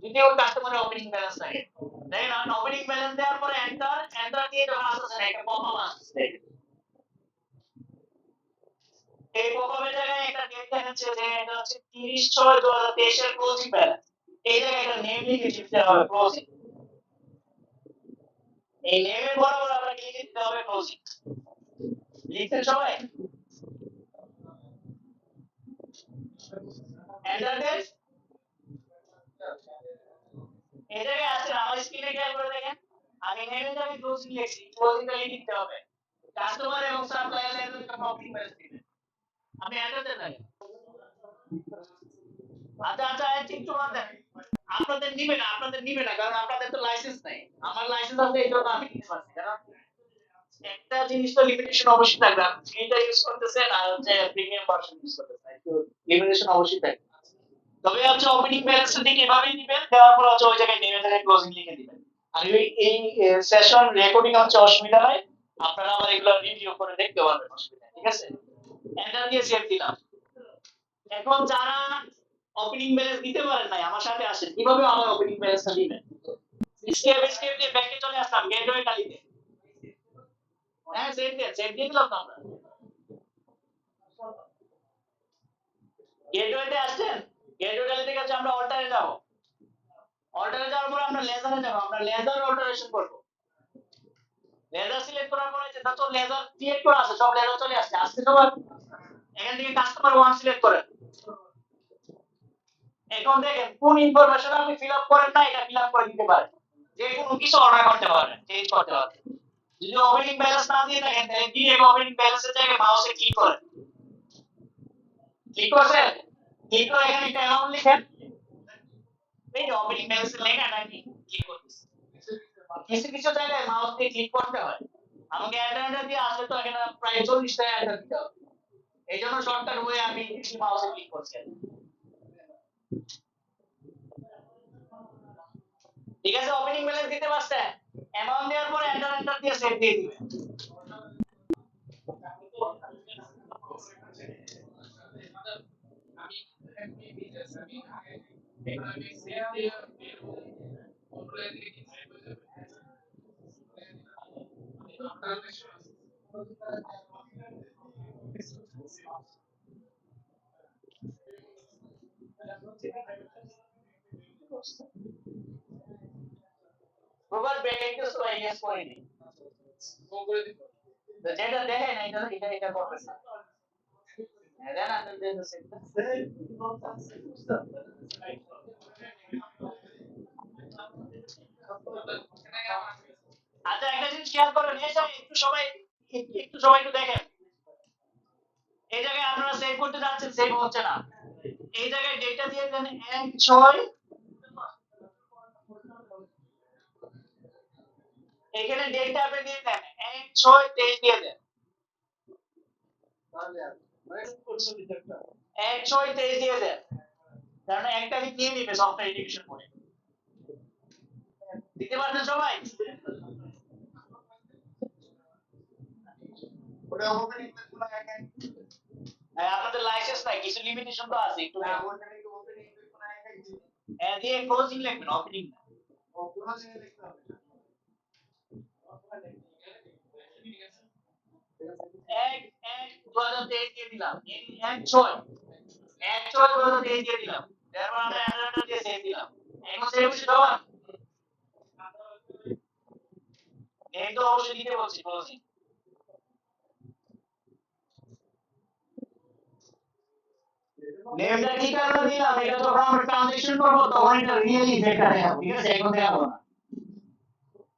যদি ওই কাস্টমারের ওপেনিং ব্যালেন্স থাকে দেখেন আপনি ওপেনিং ব্যালেন্স দেওয়ার পরে এন্টার দিয়ে যখন আসছে একটা পপআপ আসছে এই পপআপের জায়গায় একটা ডেট দেখাচ্ছে যে এটা হচ্ছে 30/6/2023 এর ক্লোজিং ব্যালেন্স এই জায়গায় একটা নেম লিখে দিতে হবে ক্লোজিং এই নেমের বরাবর আপনাকে লিখে দিতে হবে ক্লোজিং লিখতে সবাই এন্টার দেন এই জায়গায় আছে আমার স্ক্রিনে খেয়াল করে দেখেন আমি নেমের জায়গায় ক্লোজিং লিখছি ক্লোজিংটা লিখে দিতে হবে কাস্টমার এবং সাপ্লায়ার এর একটা ওপেনিং ব্যালেন্স দিবেন আমি এন্টার দেন আচ্ছা একটু দেন আপনাদের নিবে না কারণ আপনাদের তো লাইসেন্স নাই আমার লাইসেন্স আছে এই জন্য আমি নিতে পারছি কারণ একটা জিনিস তো লিমিটেশন অবশ্যই থাকবে আপনি ফ্রিটা ইউজ করতেছেন আর হচ্ছে প্রিমিয়াম ভার্সন ইউজ করতেছেন একটু লিমিটেশন অবশ্যই থাকবে তবে হচ্ছে ওপেনিং ব্যালেন্সটা ঠিক এভাবেই দিবেন দেওয়ার পর হচ্ছে ওই জায়গায় নেমে জায়গায় ক্লোজিং লিখে দিবেন আর এই সেশন রেকর্ডিং হচ্ছে অসুবিধা নাই আপনারা আবার এগুলো রিভিউ করে দেখতে পারবেন অসুবিধা ঠিক আছে এন্টার দিয়ে সেভ দিলাম এখন যারা ওপেনিং ব্যালেন্স দিতে পারেন নাই আমার সাথে আসেন কিভাবে আমার ওপেনিং ব্যালেন্সটা দিবেন স্কেপ দিয়ে ব্যাকে চলে আসলাম গেটওয়ে টালিতে হ্যাঁ সেভ দিয়ে দিলাম তো আমরা গেটওয়েতে আসছেন গেটওয়ে টালি থেকে আমরা অল্টারে যাব অল্টারে এন্টারে যাওয়ার পর আমরা লেজারে যাব, আমরা লেজার অল্টারেশন করব। লেজার সিলেক্ট করার পরে যে যত লেজার ক্রিয়েট করা আছে সব লেজার চলে আসছে, আজকে সবার এখান থেকে কাস্টমার 1 সিলেক্ট করেন। এখন দেখেন কোন ইনফরমেশন আপনি ফিল আপ করেন না, এটা ফিল আপ করে দিতে পারেন, যে কোনো কিছু অর্ডার করতে পারেন, চেঞ্জ করতে পারেন। যদি ওপেনিং ব্যালেন্স না দিয়ে থাকেন তাহলে ডিরেক্ট ওপেনিং ব্যালেন্সের জায়গায় মাউসে ক্লিক করেন। ক্লিক করছেন, ক্লিক করে এখানে একটা অ্যামাউন্ট লিখেন, এই যে ওপেনিং ব্যালেন্সের লেখাটা আমি ক্লিক করতেছি। কিছু কিছু জায়গায় মাউস দিয়ে ক্লিক করতে হয়, আমাকে এন্টার দিয়ে আসলে তো এখানে প্রায় 40 টা এন্টার দিতে হবে, এই জন্য শর্টকাট ওয়ে আমি মাউসে ক্লিক করছি। ঠিক আছে, ওপেনিং ব্যালেন্স দিতে পারছেন, অ্যামাউন্ট দেওয়ার পরে এন্টার দিয়ে সেভ দিয়ে দিবেন। প্রপার ব্যাংকিং তো ইয়েস করিনি, যেটা দেখেন এটা করবেন না, দেন আপনি দেন আচ্ছা একটা জিনিস খেয়াল করেন, এই যে একটু সবাই একটু দেখেন, এই জায়গায় আপনারা সেভ করতে যাচ্ছেন, সেভ হচ্ছে না, এই জায়গায় ডেটা দিয়ে দেন 1/6, এখানে ডেটা আপনি দিয়ে দেন 1/6/23 দিয়ে দেন, 1/6/23 দিয়ে দেন, কারণ একটা দিক নিয়ে নিবে সফটওয়্যার এডুকেশন করে। দিতে পারছেন সবাই? ওটা ওপেনিং গুলো একা, আপনাদের লাইসেন্স নাই, কিছু লিমিটেশন তো আছে, একটু ওখানে কি ওপেনিং গুলো একা দিয়ে ক্লোজিং লিখবেন, ওপেনিং না, ও ক্লোজিং লিখতে হবে। এক এক 2023 দিয়ে দিলাম, 1/6 দিয়ে দিলাম, তারপর আমরা এন্টার দিয়ে সেভ দিলাম। এখন সেভ হচ্ছে সবার, এই তো অবশ্যই দিতে বলছি ক্লোজিং। নেমটা কি কারণে দিলাম, এটা যখন আমরা ট্রানজাকশন করব তখন এটা রিয়েল ইফেক্টটা দেখাবো, ঠিক আছে, এখন দেখাবো না।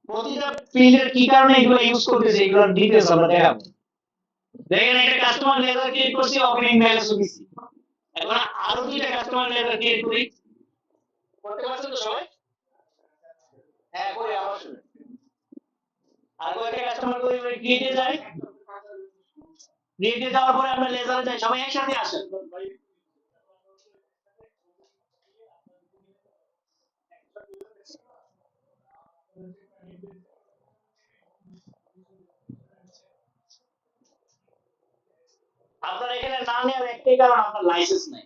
প্রতিটা ফিল্ডের কি কারণে এগুলো ইউজ করতেছে এগুলোর ডিটেইলস আমরা দেখাবো। দেখেন একটা কাস্টমার লেজার ক্রিয়েট করছি, ওপেনিং ব্যালেন্স দিছি, এখন আরো দুইটা কাস্টমার লেজার ক্রিয়েট করি, করতে পারছেন তো সবাই? হ্যাঁ করি, আবার শুনুন, আর কয়েকটা কাস্টমার করি ক্রিয়েটে যাই, ক্রিয়েটে যাওয়ার পরে আমরা লেজারে যাই, সবাই একসাথে আসেন। আপনার এখানে না নেওয়ার একটাই কারণ, আপনার লাইসেন্স নাই।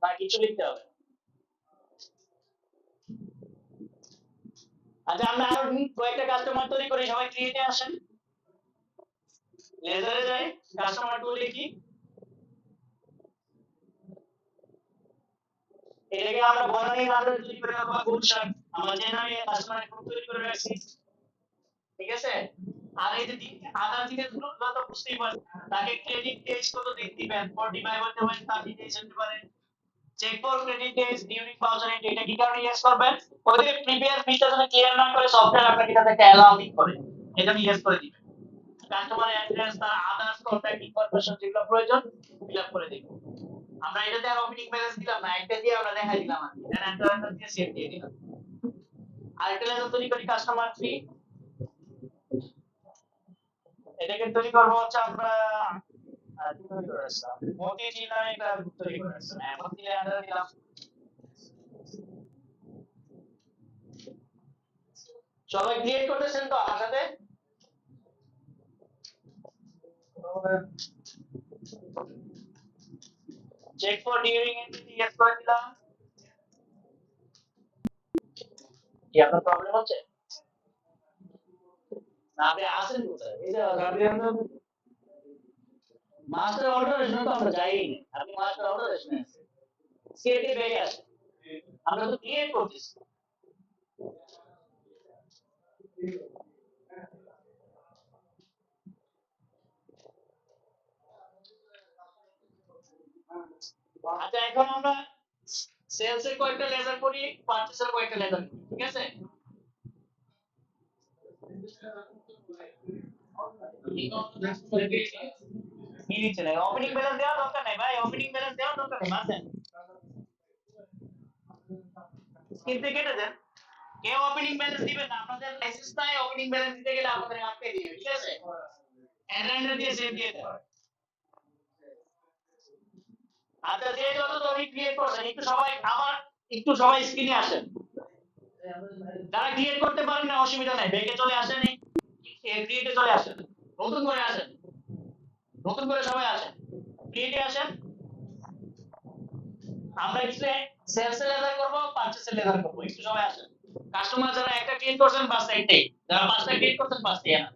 না কিছু লিখতে হবে। আচ্ছা আমরা আরো কয়েকটা কাস্টমার তৈরি করি, সবাই ক্রিয়েটে আসেন, লেজারে যাই, কাস্টমার টু লিখি, এটাকে আমরা বনানী নামে তৈরি করে রাখবো, গুলশান, আমরা যে নামে কাস্টমার গ্রুপ তৈরি করে রাখছি, ঠিক আছে। আর এই যে আদার ডিটেইলস গুলো তো বুঝতেই পারছেন, তাকে ক্রেডিট ডেজ কত দিবেন, 45 হতে পারে, 30 ডেজ হতে পারে, check for credit days during voucher and এটা কি কারণে ইয়েস করবেন, ওদের প্রিভিয়াস ফিচার যদি ক্লিয়ার না করে সফটওয়্যার আপনাকে এটা থেকে অ্যালাউ দিক করে, এটা ইয়েস করে দিবেন। কাস্টমার অ্যাড্রেস তার আদার্স কন্টাক্ট ইনফরমেশন যেগুলো প্রয়োজন ফিল আপ করে দিবেন। আমরা এটাতে আর ওপেনিং ব্যালেন্স দিলাম না, একটা দিয়ে আমরা দেখাই দিলাম, আর দেন এন্টার দিয়ে সেভ দিয়ে দিলাম। আরেকটা লেজার তৈরি করি, কাস্টমার 3, এটাকে তৈরি করবো হচ্ছে আমরা কি তৈরি করে আসলাম, মতিঝিল নামে একটা তৈরি করে আসলাম, মতিঝিল এন্টার দিলাম। সবাই ক্রিয়েট করতেছেন তো আমার সাথে? Check for during entry yes করে দিলাম। কি আপনার প্রবলেম হচ্ছে? না আপনি আসেন কোথায়? এই যে গার্ডিয়ান মাস্টার অল্টারেশন তো আমরা যাই না, আপনি মাস্টার অল্টারেশন আছে সিএটি ব্যাকে আসে, আমরা তো ক্রিয়েট করতেছি। আচ্ছা এখন আমরা সেলস এর কয়েকটা লেজার করি, পারচেজ এর কয়েকটা লেজার করি, ঠিক আছে? কি দিচ্ছে না, ওপেনিং ব্যালেন্স দেওয়া দরকার নাই ভাই, ওপেনিং ব্যালেন্স দেওয়া দরকার নেই, বাদ দেন, স্ক্রিন থেকে কেটে দেন। কেউ ওপেনিং ব্যালেন্স দিবে না, আপনাদের লাইসেন্স নাই, ওপেনিং ব্যালেন্স দিতে গেলে আপনাদের আটকে দিবে, ঠিক আছে? অ্যাড্রেন্ডার দিয়ে সেভ দিয়ে দেন। আচ্ছা যে যত তৈরি ক্রিয়েট করছেন একটু সবাই আমার একটু সবাই স্ক্রিনে আসেন, যারা ক্রিয়েট করতে পারেন না অসুবিধা নাই, ব্যাকে চলে আসেন, ক্রিয়েটে চলে আসেন, নতুন করে আসেন, নতুন করে সবাই আসেন, ক্রিয়েটে আসেন। আমরা কিছু সেলস এর লেজার করব, পারচেজ এর লেজার করব, একটু সবাই আসেন। কাস্টমার যারা একটা ক্রিয়েট করছেন পাঁচটা একটাই, যারা পাঁচটা ক্রিয়েট করছেন পাঁচটাই না।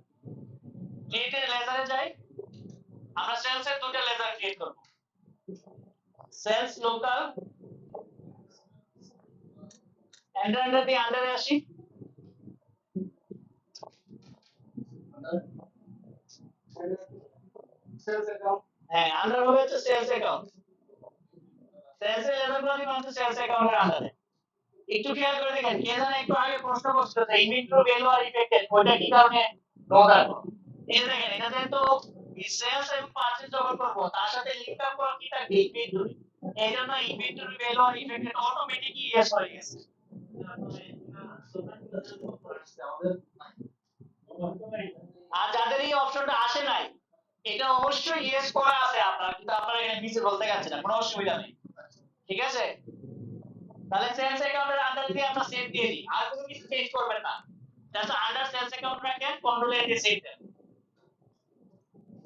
ক্রিয়েটের লেজারে যাই, আমরা সেলস এর দুটো লেজার ক্রিয়েট করব, সেলস লোকাল এন্ডার দিয়ে আন্ডারে আসি, হ্যাঁ আন্ডার হবে হচ্ছে সেলস অ্যাকাউন্ট, সেলস এর লেজার গুলো দিবেন হচ্ছে সেলস অ্যাকাউন্টের আন্ডারে। একটু খেয়াল করে দেখেন, কে জানে একটু আগে প্রশ্ন করছিল যে ইনভেন্টরি ভ্যালু আর ইফেক্টেড ওইটা কি কারণে নো রাখবো, এই দেখেন এটা যেহেতু সেলস এবং পারচেজ যখন করবো তার সাথে লিংক আপ করা কি থাকে ইনভেন্টরি, এই জন্য ইনভেন্টরি ভ্যালু আর ইফেক্টেড অটোমেটিকলি ইয়েস হয়ে গেছে। আর যাদের এই অপশনটা আসে নাই এটা অবশ্যই ইয়েস করা আছে আপনার, কিন্তু আপনারা এখানে নিচে বলতে পারছেন না, কোনো অসুবিধা নেই, ঠিক আছে? তাহলে সেলস অ্যাকাউন্টের আন্ডার দিয়ে আমরা সেভ দিয়ে দিই, আর কোনো কিছু চেঞ্জ করবেন না, জাস্ট আন্ডার সেলস অ্যাকাউন্ট রাখেন, কন্ট্রোল এ দিয়ে সেভ দেন।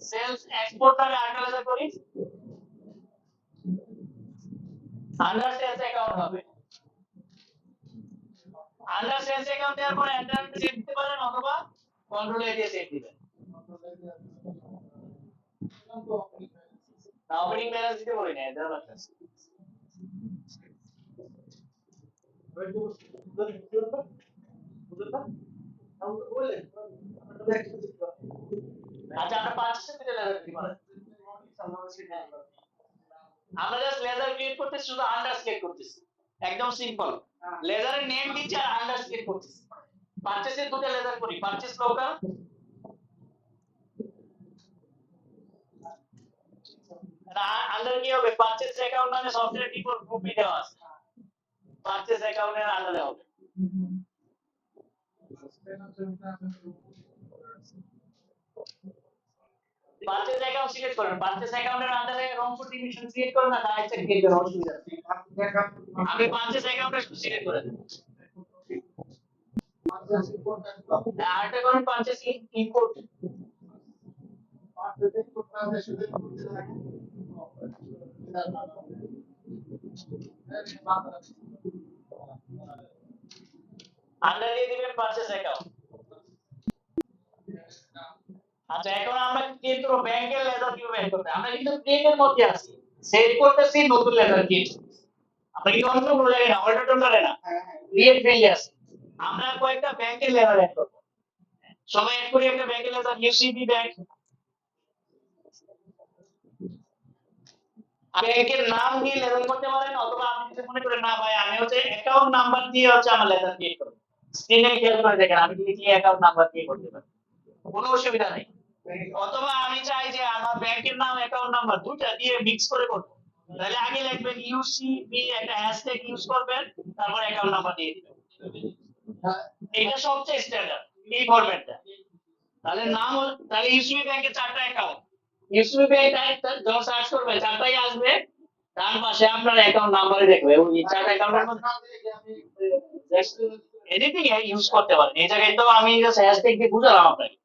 সেলস এক্সপোর্ট নামে আরেকটা লেজার করি, আন্ডার সেলস অ্যাকাউন্ট হবে, আন্ডার সেলস অ্যাকাউন্ট দেওয়ার পরে এন্টার সেভ দিতে পারেন অথবা কন্ট্রোল এ দিয়ে সেভ দিবেন। না ওপেনিং ব্যালেন্স দিতে বলি না, এটা লাগতেছে। আচ্ছা আমরা পাঁচটা দিতে লেজার দিব, আমরা জাস্ট লেজার ক্রিয়েট করতেছি, শুধু আন্ডার সিলেক্ট করতেছি, একদম সিম্পল, লেজারের নেম দিচ্ছি আর আন্ডার সিলেক্ট করতেছি। পারচেজের দুটো লেজার করি, পারচেজ লোকাল আন্ডার কি হবে, পারচেজ অ্যাকাউন্ট মানে সফটওয়্যার ডিফল্ট গ্রুপই দেওয়া আছে, পারচেজ অ্যাকাউন্টের আন্ডারে হবে। পারচেজ অ্যাকাউন্ট সিলেক্ট করেন, পারচেজ অ্যাকাউন্টের আন্ডারে রংপুর ডিভিশন সিলেক্ট করেন না, তাই চেক দিয়ে দেন, অসুবিধা নেই। আপনি পারচেজ অ্যাকাউন্টে সিলেক্ট করেন, আরেকটা করেন পারচেজ ইম্পোর্ট, আন্ডার দিয়ে দিবেন পারচেজ অ্যাকাউন্ট। আচ্ছা এখন আমরা কিন্তু ব্যাংকের লেজার কিভাবে বের করতে, আমরা কিন্তু ক্রিয়েটের মধ্যে আছি, সেভ করতেছি নতুন লেজার ক্রিয়েট, আমরা কিন্তু অন্য কোনো জায়গায় না, অল্টার টোটালে না, ক্রিয়েট ফিল্ডে আছে। আমরা কয়েকটা ব্যাংকের লেজার অ্যাড করব, সবাই অ্যাড করি একটা ব্যাংকের লেজার, ইউসিবি ব্যাংক, ব্যাংকের নাম দিয়ে লেজার করতে পারেন, অথবা আপনি যদি মনে করেন না ভাই আমি হচ্ছে অ্যাকাউন্ট নাম্বার দিয়ে হচ্ছে আমার লেজার ক্রিয়েট করব, স্ক্রিনে খেয়াল করে দেখেন আমি যদি কি অ্যাকাউন্ট নাম্বার দিয়ে করতে পারি, কোনো অসুবিধা নেই। অথবা আমি চাই যে আমার ব্যাংকের নাম অ্যাকাউন্ট নাম্বার দুটো দিয়ে মিক্স করে করব, তাহলে আগে লিখবেন ইউসিবি, একটা হ্যাশট্যাগ ইউজ করবেন, তারপর অ্যাকাউন্ট নাম্বার দিয়ে দিবেন, এটা সবচেয়ে স্ট্যান্ডার্ড এই ফরম্যাটটা। তাহলে নাম তাহলে ইউসিবি ব্যাংকের চারটা অ্যাকাউন্ট, ইউসিবি ব্যাংক যখন সার্চ করবেন চারটাই আসবে, ডান পাশে আপনার অ্যাকাউন্ট নাম্বারে দেখবে, এবং এই চারটা অ্যাকাউন্টের মধ্যে এনিথিং ইউজ করতে পারেন, এই জায়গায় তো আমি জাস্ট হ্যাশট্যাগ দিয়ে বুঝালাম আপনাকে।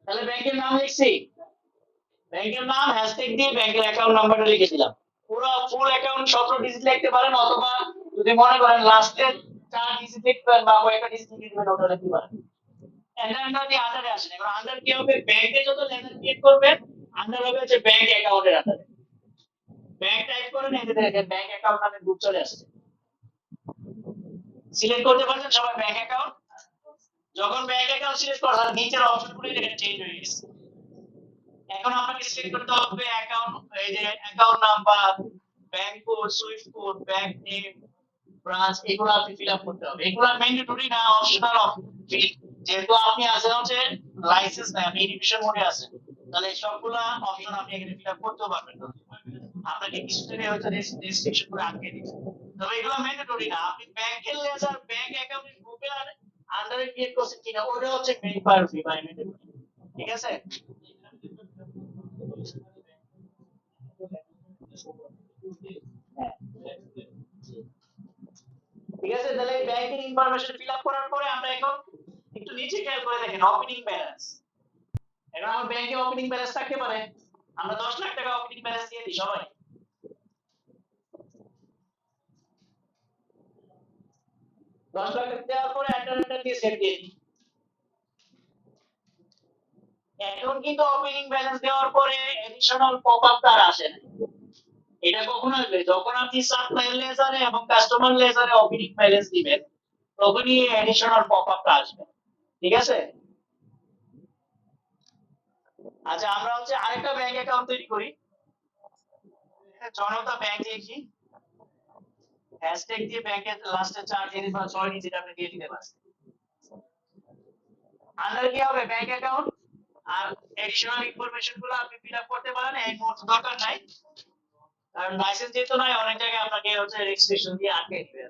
তাহলে ব্যাংকের নাম লিখছি, ব্যাংকের নাম হ্যাশট্যাগ দিয়ে ব্যাংকের অ্যাকাউন্ট নাম্বারটা লিখে দিলাম, পুরো ফুল অ্যাকাউন্ট 17 ডিজিট লিখতে পারেন, অথবা যদি মনে করেন লাস্টের 4 ডিজিট লিখবেন বা কয়েকটা ডিজিট লিখবেন ওটা লিখতে পারেন। এন্টার দিয়ে আন্ডারে আসেন, এবার আন্ডার কি হবে, ব্যাংকে যত লেজার ক্রিয়েট করবেন আন্ডার হবে হচ্ছে ব্যাংক অ্যাকাউন্টের আন্ডারে। ব্যাংক টাইপ করেন, এই যে দেখেন ব্যাংক অ্যাকাউন্ট নামে গ্রুপ চলে আসছে। সিলেক্ট করতে পারছেন সবাই ব্যাংক অ্যাকাউন্ট। যখন ব্যাংক অ্যাকাউন্ট সিলেক্ট করা হয় নিচের অপশনগুলো দেখেন চেঞ্জ হয়ে গেছে। এখন আপনাকে সিলেক্ট করতে হবে অ্যাকাউন্ট, এই যে account number, bank code, Swift code, bank name, branch, এগুলো আপনি ফিল আপ করতে হবে। এগুলো ম্যান্ডেটরি না, অপশনাল ফিল। যেহেতু আপনি আছেন হচ্ছে লাইসেন্স নাই, আপনি এডুকেশন মোডে আছেন, তাহলে সবগুলা অপশন আপনি এখানে ফিল আপ করতে পারবেন না। আপনাকে কিছু জায়গায় হয়তো রেস্ট্রিকশন করে আটকে দিচ্ছে। তবে এগুলো ম্যান্ডেটরি না। আপনি ব্যাংকের লেজার ব্যাংক অ্যাকাউন্টের গ্রুপে আন্ডারে ক্রিয়েট করছেন কিনা ওটা হচ্ছে মেইন প্রায়োরিটি বা ম্যান্ডেটরি। ঠিক আছে? ঠিক আছে, তাহলে ব্যাংকের ইনফরমেশন ফিল আপ করার পরে আমরা এখন একটু নিচে খেয়াল করে দেখেন ওপেনিং ব্যালেন্স। এখন আমার ব্যাংকে ওপেনিং ব্যালেন্স থাকতে পারে, আমরা 10 লাখ টাকা ওপেনিং ব্যালেন্স দিয়ে দিই সবাই। 10 লাখ টাকা দেওয়ার পরে এন্টার দিয়ে সেট দিয়ে দিই। এখন কিন্তু ওপেনিং ব্যালেন্স দেওয়ার পরে এডিশনাল পপআপ আর আসে না। এটা কখন আসবে? যখন আপনি সাপ্লায়ার লেজারে এবং কাস্টমার লেজারে ওপেনিং ব্যালেন্স দিবেন, তখনই এডিশনাল পপআপটা আসবে। ঠিক আছে? আচ্ছা, আমরা হচ্ছে আরেকটা ব্যাংক অ্যাকাউন্ট তৈরি করি। জনতা ব্যাংক লিখি, হ্যাশট্যাগ দিয়ে ব্যাংকের লাস্টে 4 ডিজিট বা 6 ডিজিট আপনি দিয়ে দিতে পারেন। আন্ডার কি হবে? Bank account. আর এডিশনাল ইনফরমেশন গুলো আপনি ফিল আপ করতে পারেন, এই মুহূর্তে দরকার নাই, কারণ লাইসেন্স যেহেতু নাই অনেক জায়গায় আপনাকে হচ্ছে রেজিস্ট্রেশন দিয়ে আটকে দিবে।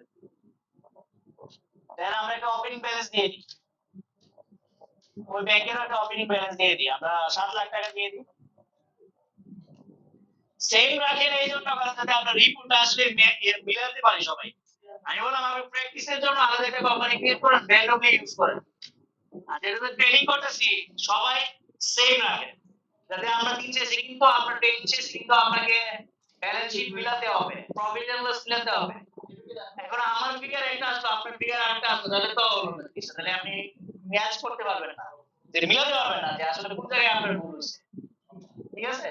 দেন আমরা একটা ওপেনিং ব্যালেন্স দিয়ে দিই, ওই ব্যাংকের একটা ওপেনিং ব্যালেন্স দিয়ে দিই, আমরা 7 লাখ টাকা দিয়ে দিই। সেম রাখেন এই জন্য কারণ যাতে আমরা রিপোর্টটা আসলে মিলাতে পারি সবাই। আমি বললাম আপনি প্র্যাকটিসের জন্য আলাদা একটা কোম্পানি ক্রিয়েট করেন, ভ্যালুকে ইউজ করেন। আর যেটা ট্রেনিং করতেছি সবাই সেম রাখেন, যাতে আমরা দিন শেষে কিন্তু আমরা ট্রেনিং শেষে কিন্তু আপনাকে ব্যালেন্স শিট মিলাতে হবে, প্রফিট এন্ড লস মিলাতে হবে। এখন আমার ফিগার একটা আসলো, আপনার ফিগার আরেকটা আসলো, তাহলে তো হলো না কিছু, তাহলে আপনি ম্যাচ করতে পারবেন না, মিলাতে পারবেন না যে আসলে কোন জায়গায় আপনার ভুল হচ্ছে। ঠিক আছে?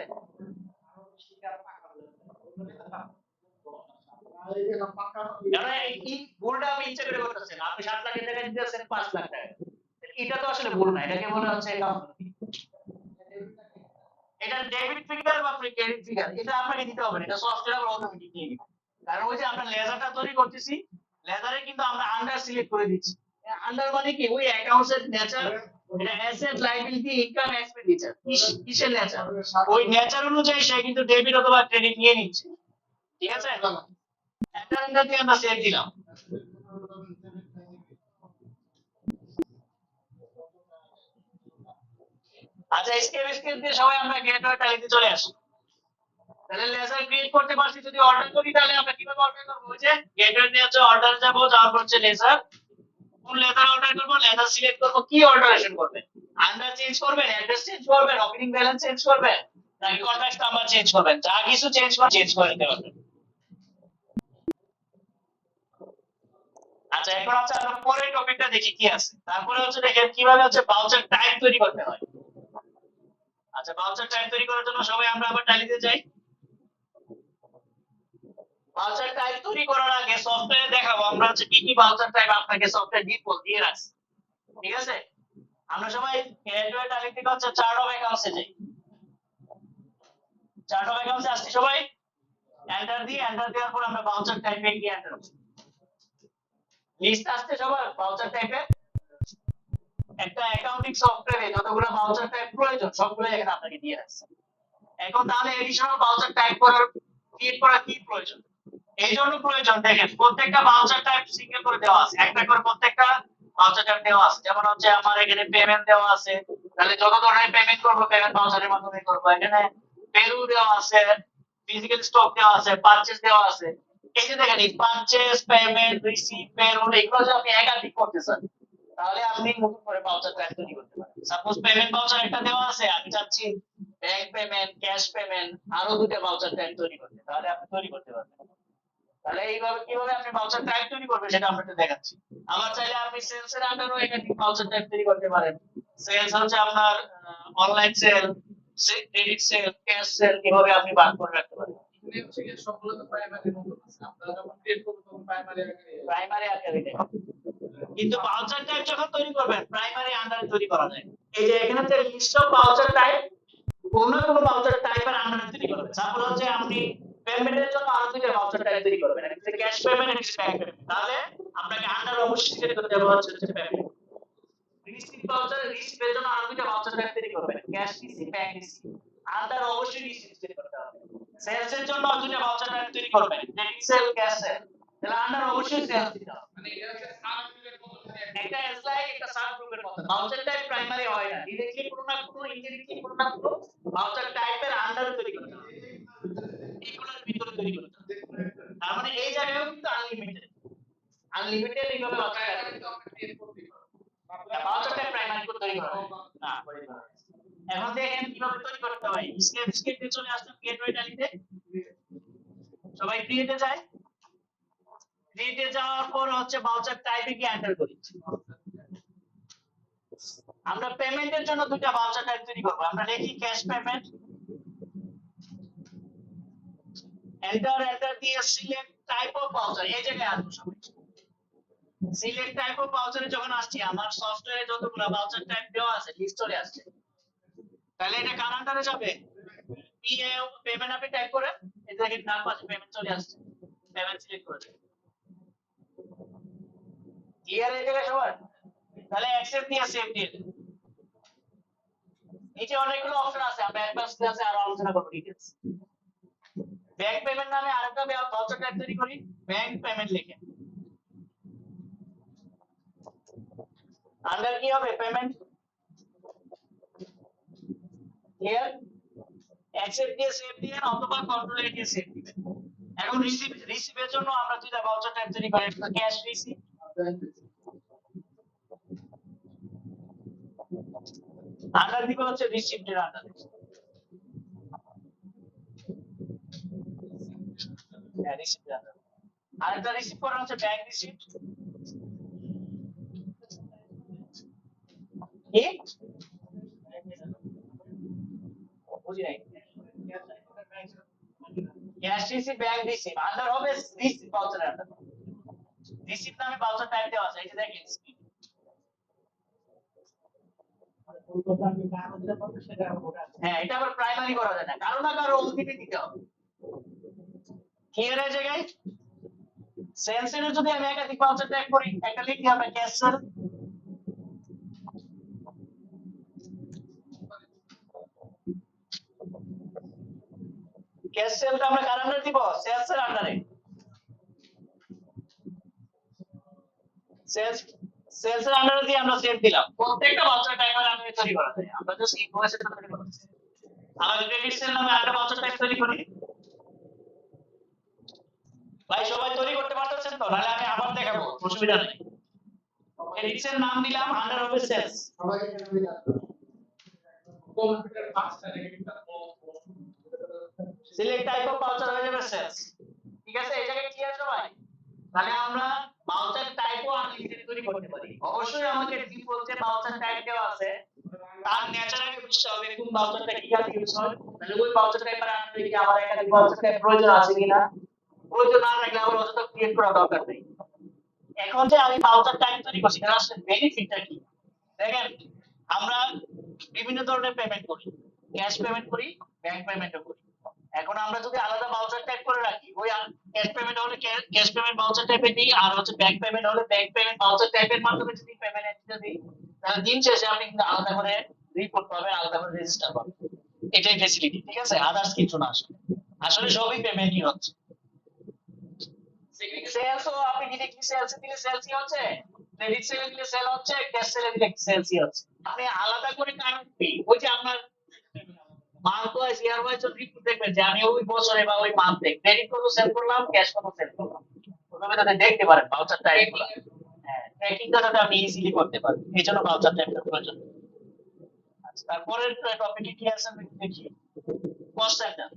দাদা এই ভুলটা আমি ইচ্ছা করে করতেছেন, আপনি 7 লাখের জায়গায় দিতেছেন 5 লাখ টাকা, এটা তো আসলে ভুল না, এটাকে বলা হচ্ছে গাফলতি। এটা ডেবিট ফিগার বা ক্রেডিট ফিগার, এটা আপনাকে দিতে হবে না, এটা সফটওয়্যার অটোমেটিক দিয়ে দিবে। কারণ ওই যে আমরা লেজারটা তৈরি করতেছি, লেজারে কিন্তু আমরা আন্ডার সিলেক্ট করে দিচ্ছি। আন্ডার মানে কি? ওই অ্যাকাউন্টস এর নেচার, এটা অ্যাসেট, লায়াবিলিটি, ইনকাম, এক্সপেন্ডিচার, কিসের নেচার, ওই নেচার অনুযায়ী সে কিন্তু ডেবিট অথবা ক্রেডিট নিয়ে নিচ্ছে। ঠিক আছে? এন্টার দিয়ে আমরা সেভ দিলাম। আচ্ছা, স্কেপ দিয়ে সবাই আমরা গেটওয়ে ট্যালিতে চলে আসি। তাহলে লেজার ক্রিয়েট করতে পারছি, যদি অর্ডার করি তাহলে আমরা কিভাবে অর্ডার করব? ওই যে গেটওয়ে দিয়ে হচ্ছে অর্ডার যাব, যাওয়ার পর হচ্ছে লেজার, কোন লেজার অর্ডার করব, লেজার সিলেক্ট করব, কি অল্টারেশন করবেন, আন্ডার চেঞ্জ করবেন, অ্যাড্রেস চেঞ্জ করবেন, ওপেনিং ব্যালেন্স চেঞ্জ করবেন, নাকি কন্ট্রাক্ট নাম্বার চেঞ্জ করবেন, যা কিছু চেঞ্জ করে নিতে পারবেন। আচ্ছা, এখন হচ্ছে আমরা পরের টপিকটা দেখি কি আছে। তারপরে হচ্ছে দেখেন কিভাবে হচ্ছে বাউচার টাইপ তৈরি করতে হয়। আচ্ছা, বাউচার টাইপ তৈরি করার জন্য সবাই আমরা আবার ট্যালিতে যাই। বাউচার টাইপ তৈরি করার আগে সফটওয়্যারে দেখাবো আমরা হচ্ছে কি কি বাউচার টাইপ আপনাকে সফটওয়্যার ডিফল্ট দিয়ে রাখছে। ঠিক আছে? আমরা সবাই গ্রাজুয়েট আগে থেকে হচ্ছে চার্ট অফ অ্যাকাউন্টসে যাই। চার্ট অফ অ্যাকাউন্টসে আসছি সবাই, এন্টার দেওয়ার পর আমরা বাউচার টাইপে গিয়ে এন্টার করছি। লিস্ট আসছে সবার বাউচার টাইপে, একটা অ্যাকাউন্টিং সফটওয়্যারে যতগুলো বাউচার টাইপ প্রয়োজন সবগুলো এখানে আপনাকে দিয়ে রাখছে। এখন তাহলে এডিশনাল বাউচার টাইপ করার ক্রিয়েট করা কি প্রয়োজন? এই জন্য প্রয়োজন, দেখেন প্রত্যেকটা বাউচার টাইপ সিঙ্গেল করে দেওয়া আছে, একটা করে প্রত্যেকটা বাউচার টাইপ দেওয়া আছে। যেমন হচ্ছে আমার এখানে পেমেন্ট দেওয়া আছে, তাহলে যত ধরনের পেমেন্ট করবো পেমেন্ট বাউচারের মাধ্যমে করবো। এখানে পেরু দেওয়া আছে, ফিজিক্যাল স্টক দেওয়া আছে, পারচেজ দেওয়া আছে। এই যে দেখেন পারচেজ, পেমেন্ট, রিসিভ, পেরোল, এগুলো যে আপনি একাধিক করতেছেন, তাহলে আপনি নতুন করে বাউচার টাইপ তৈরি করতে পারেন। সাপোজ পেমেন্ট বাউচার একটা দেওয়া আছে, আমি চাচ্ছি ব্যাংক পেমেন্ট, ক্যাশ পেমেন্ট, আরো দুটো বাউচার টাইপ তৈরি করতে, তাহলে আপনি তৈরি করতে পারবেন। তাহলে এইভাবে কিভাবে আপনি বাউচার টাইপ তৈরি করবেন সেটা আপনাকে দেখাচ্ছি। আবার চাইলে আপনি সেলস এর আন্ডারও একাধিক বাউচার টাইপ তৈরি করতে পারেন। সেলস হচ্ছে আপনার online sale, credit sell, cash sell এভাবে আপনি ভাগ করে রাখতে পারেন। এখানে হচ্ছে গিয়ে সবগুলো তো প্রাইমারির মতো আছে। আপনারা যখন ক্রিয়েট করবেন তখন প্রাইমারি আকারে প্রাইমারি আকারে দেয়। কিন্তু ভাউচার টাইপ যখন তৈরি করবেন প্রাইমারি আন্ডারে তৈরি করা যায়। এই যে এখানে যে লিস্ট অফ ভাউচার টাইপ, কোন কোন ভাউচার টাইপের আন্ডারে তৈরি করবেন। সাপোজ হচ্ছে আপনি পেমেন্টের জন্য আরো দুইটা ভাউচার টাইপ তৈরি করবেন, একটা হচ্ছে ক্যাশ পেমেন্ট, একটা হচ্ছে ব্যাংক পেমেন্ট। তাহলে আপনাকে আন্ডার অবশ্যই তৈরি করতে হবে হচ্ছে পেমেন্ট। রিসিভ ভাউচার, রিসিভের জন্য আরো দুইটা ভাউচার টাইপ তৈরি করবেন, cash receive, bank receive. Under অবশ্যই রিসিভ তৈরি করতে হবে। সেলস এর জন্য দুইটা ভাউচার টাইপ তৈরি করবেন, ক্রেডিট সেল, ক্যাশ সেল। তাহলে আন্ডার অবশ্যই সেলস দিতে হবে। মানে এটা হচ্ছে সাব গ্রুপের মতো মানে এটা এজ লাইক একটা সাব গ্রুপের মতো। ভাউচার টাইপ প্রাইমারি হয় না, ডিরেক্টলি কোনো না কোনো, ইনডিরেক্টলি কোনো না কোনো ভাউচার টাইপের আন্ডারে তৈরি করতে হবে, এগুলোর ভিতরে তৈরি করতে হবে। তার মানে এই জায়গায়ও কিন্তু আনলিমিটেড, আনলিমিটেড এইভাবে ভাউচার টাইপ প্রাইমারি তো আমরা ক্রিয়েট করতে পারবো। ভাউচার টাইপ প্রাইমারি করে তৈরি করা যায় না, করে করা যায়। এখন দেখেন কিভাবে তৈরি করতে হয়। স্কেপ দিয়ে চলে আসলাম গেটওয়ে ট্যালিতে। সবাই ক্রিয়েটে যায়, ক্রিয়েটে যাওয়ার পর হচ্ছে ভাউচার টাইপে কি এন্টার করি। আমরা পেমেন্টের জন্য দুইটা ভাউচার টাইপ তৈরি করব। আমরা লিখি ক্যাশ পেমেন্ট, এন্টার দিয়ে সিলেক্ট টাইপ অফ ভাউচার, এই জায়গায় আসবো সবাই। সিলেক্ট টাইপ অফ ভাউচারে যখন আসছি, আমার সফটওয়্যারে যতগুলো ভাউচার টাইপ দেওয়া আছে লিস্ট চলে আসছে। তাহলে এটা কার আন্ডারে যাবে? পিএও পেমেন্ট আপনি টাইপ করেন, এই দেখেন ডান পাশে পেমেন্ট চলে আসছে, পেমেন্ট সিলেক্ট করে দেন। ক্লিয়ার এই জায়গায় সবার? তাহলে অ্যাকসেপ্ট দিয়ে সেভ দিয়ে দেন। নিচে অনেকগুলো অপশন আছে, আমরা অ্যাডভান্স ক্লাসে আরো আলোচনা করব ডিটেইলস। ব্যাংক পেমেন্ট নামে আরেকটা ভাউচার টাইপ তৈরি করি, ব্যাংক পেমেন্ট লিখে আন্ডার কি হবে? পেমেন্ট। ক্লিয়ার? অ্যাকসেপ্ট দিয়ে সেভ দিয়ে অথবা কন্ট্রোল এ দিয়ে সেভ দিবেন। এখন রিসিভের জন্য আমরা দুইটা ভাউচার টাইপ তৈরি করি, একটা ক্যাশ রিসিভ, আন্ডার দিকে হচ্ছে রিসিভের আন্ডার। হ্যাঁ, রিসিভের আন্ডার। আরেকটা রিসিভ করা হচ্ছে ব্যাংক রিসিভ। কি বুঝি নাই? Cash receive, bank receive under হবে রিসিভ ভাউচার আন্ডার। রিসিভ নামে ভাউচার টাইপ দেওয়া আছে, এই যে দেখেন। হ্যাঁ, এটা আবার প্রাইমারি করা যায় না, কারো না কারো ওটিপি দিতে হবে। ক্লিয়ার এই জায়গায়? সেলস এর যদি আমি একাধিক ভাউচার টাইপ করি, একটা লিখি আমরা ক্যাশ সেল, ক্যাশ সেলটা আমরা কার আন্ডারে দিব? সেলস এর আন্ডারে। সেলস সেলস এর আন্ডারে দিয়ে আমরা সেভ দিলাম। প্রত্যেকটা ভাউচার টাইপের আন্ডারে তৈরি করা যায়, আমরা জাস্ট ইনভয়েস এটা তৈরি করছি। আমরা ক্রেডিট সেল নামে আরেকটা ভাউচার টাইপ তৈরি করি। ভাই সবাই তৈরি করতে পারতেছেন তো? নাহলে আমি আবার দেখাবো, অসুবিধা নেই। ক্রেডিট সেল নাম দিলাম, আন্ডার হবে সেলস। কম্পিউটার পাঁচটা রেখে সিলেক্ট টাইপ অফ ভাউচার হয়ে যাবে সেলস। ঠিক আছে, এই জায়গায় ক্লিয়ার সবাই? তাহলে আমরা ভাউচার টাইপও আনলিমিটেড তৈরি করতে পারি। অবশ্যই আমাকে ডিফল্ট যে ভাউচার টাইপ দেওয়া আছে তার নেচার আগে বুঝতে হবে কোন ভাউচারটা কি কাজে ইউজ হয়। তাহলে ওই ভাউচার টাইপের আন্ডারে কি আমার একাধিক ভাউচার টাইপ প্রয়োজন আছে কিনা, প্রয়োজন না থাকলে আবার অযথা ক্রিয়েট করা দরকার নেই। এখন যে আমি ভাউচার টাইপ তৈরি করছি তার আসলে বেনিফিটটা কি? দেখেন, আমরা বিভিন্ন ধরনের পেমেন্ট করি, ক্যাশ পেমেন্ট করি, ব্যাংক পেমেন্টও করি। এখন আমরা যদি আলাদা ভাউচার টাইপ করে রাখি, ওই ক্যাশ পেমেন্ট হলে ক্যাশ পেমেন্ট ভাউচার টাইপে দিই, আর হচ্ছে ব্যাংক পেমেন্ট হলে ব্যাংক পেমেন্ট ভাউচার টাইপের মাধ্যমে যদি পেমেন্ট এন্ট্রিটা দিই, তাহলে দিন শেষে আপনি কিন্তু আলাদা করে রিপোর্ট পাবেন, আলাদা করে রেজিস্টার পাবেন। এটাই ফ্যাসিলিটি, ঠিক আছে? আদার্স কিছু না, আসলে আসলে সবই পেমেন্টই হচ্ছে। সেলসও আপনি ডিরেক্টলি সেলস দিলে সেলসই হচ্ছে, ক্রেডিট সেলে দিলে সেল হচ্ছে, ক্যাশ সেলে দিলে সেলসই হচ্ছে। আপনি আলাদা করে কারণ ওই যে আপনার মান্থ ওয়াইজ, ইয়ার ওয়াইজ রিপোর্ট দেখবেন যে আমি ওই বছরে বা ওই মান্থে ক্রেডিট কত সেল করলাম, ক্যাশ কত সেল করলাম, ওভাবে যাতে দেখতে পারেন ভাউচার টাইপগুলো। হ্যাঁ, ট্র্যাকিংটা যাতে আপনি ইজিলি করতে পারেন, এই জন্য ভাউচার টাইপটা প্রয়োজন। আচ্ছা, তারপরের টপিকে কি আছে আমি একটু দেখি। Cost centre.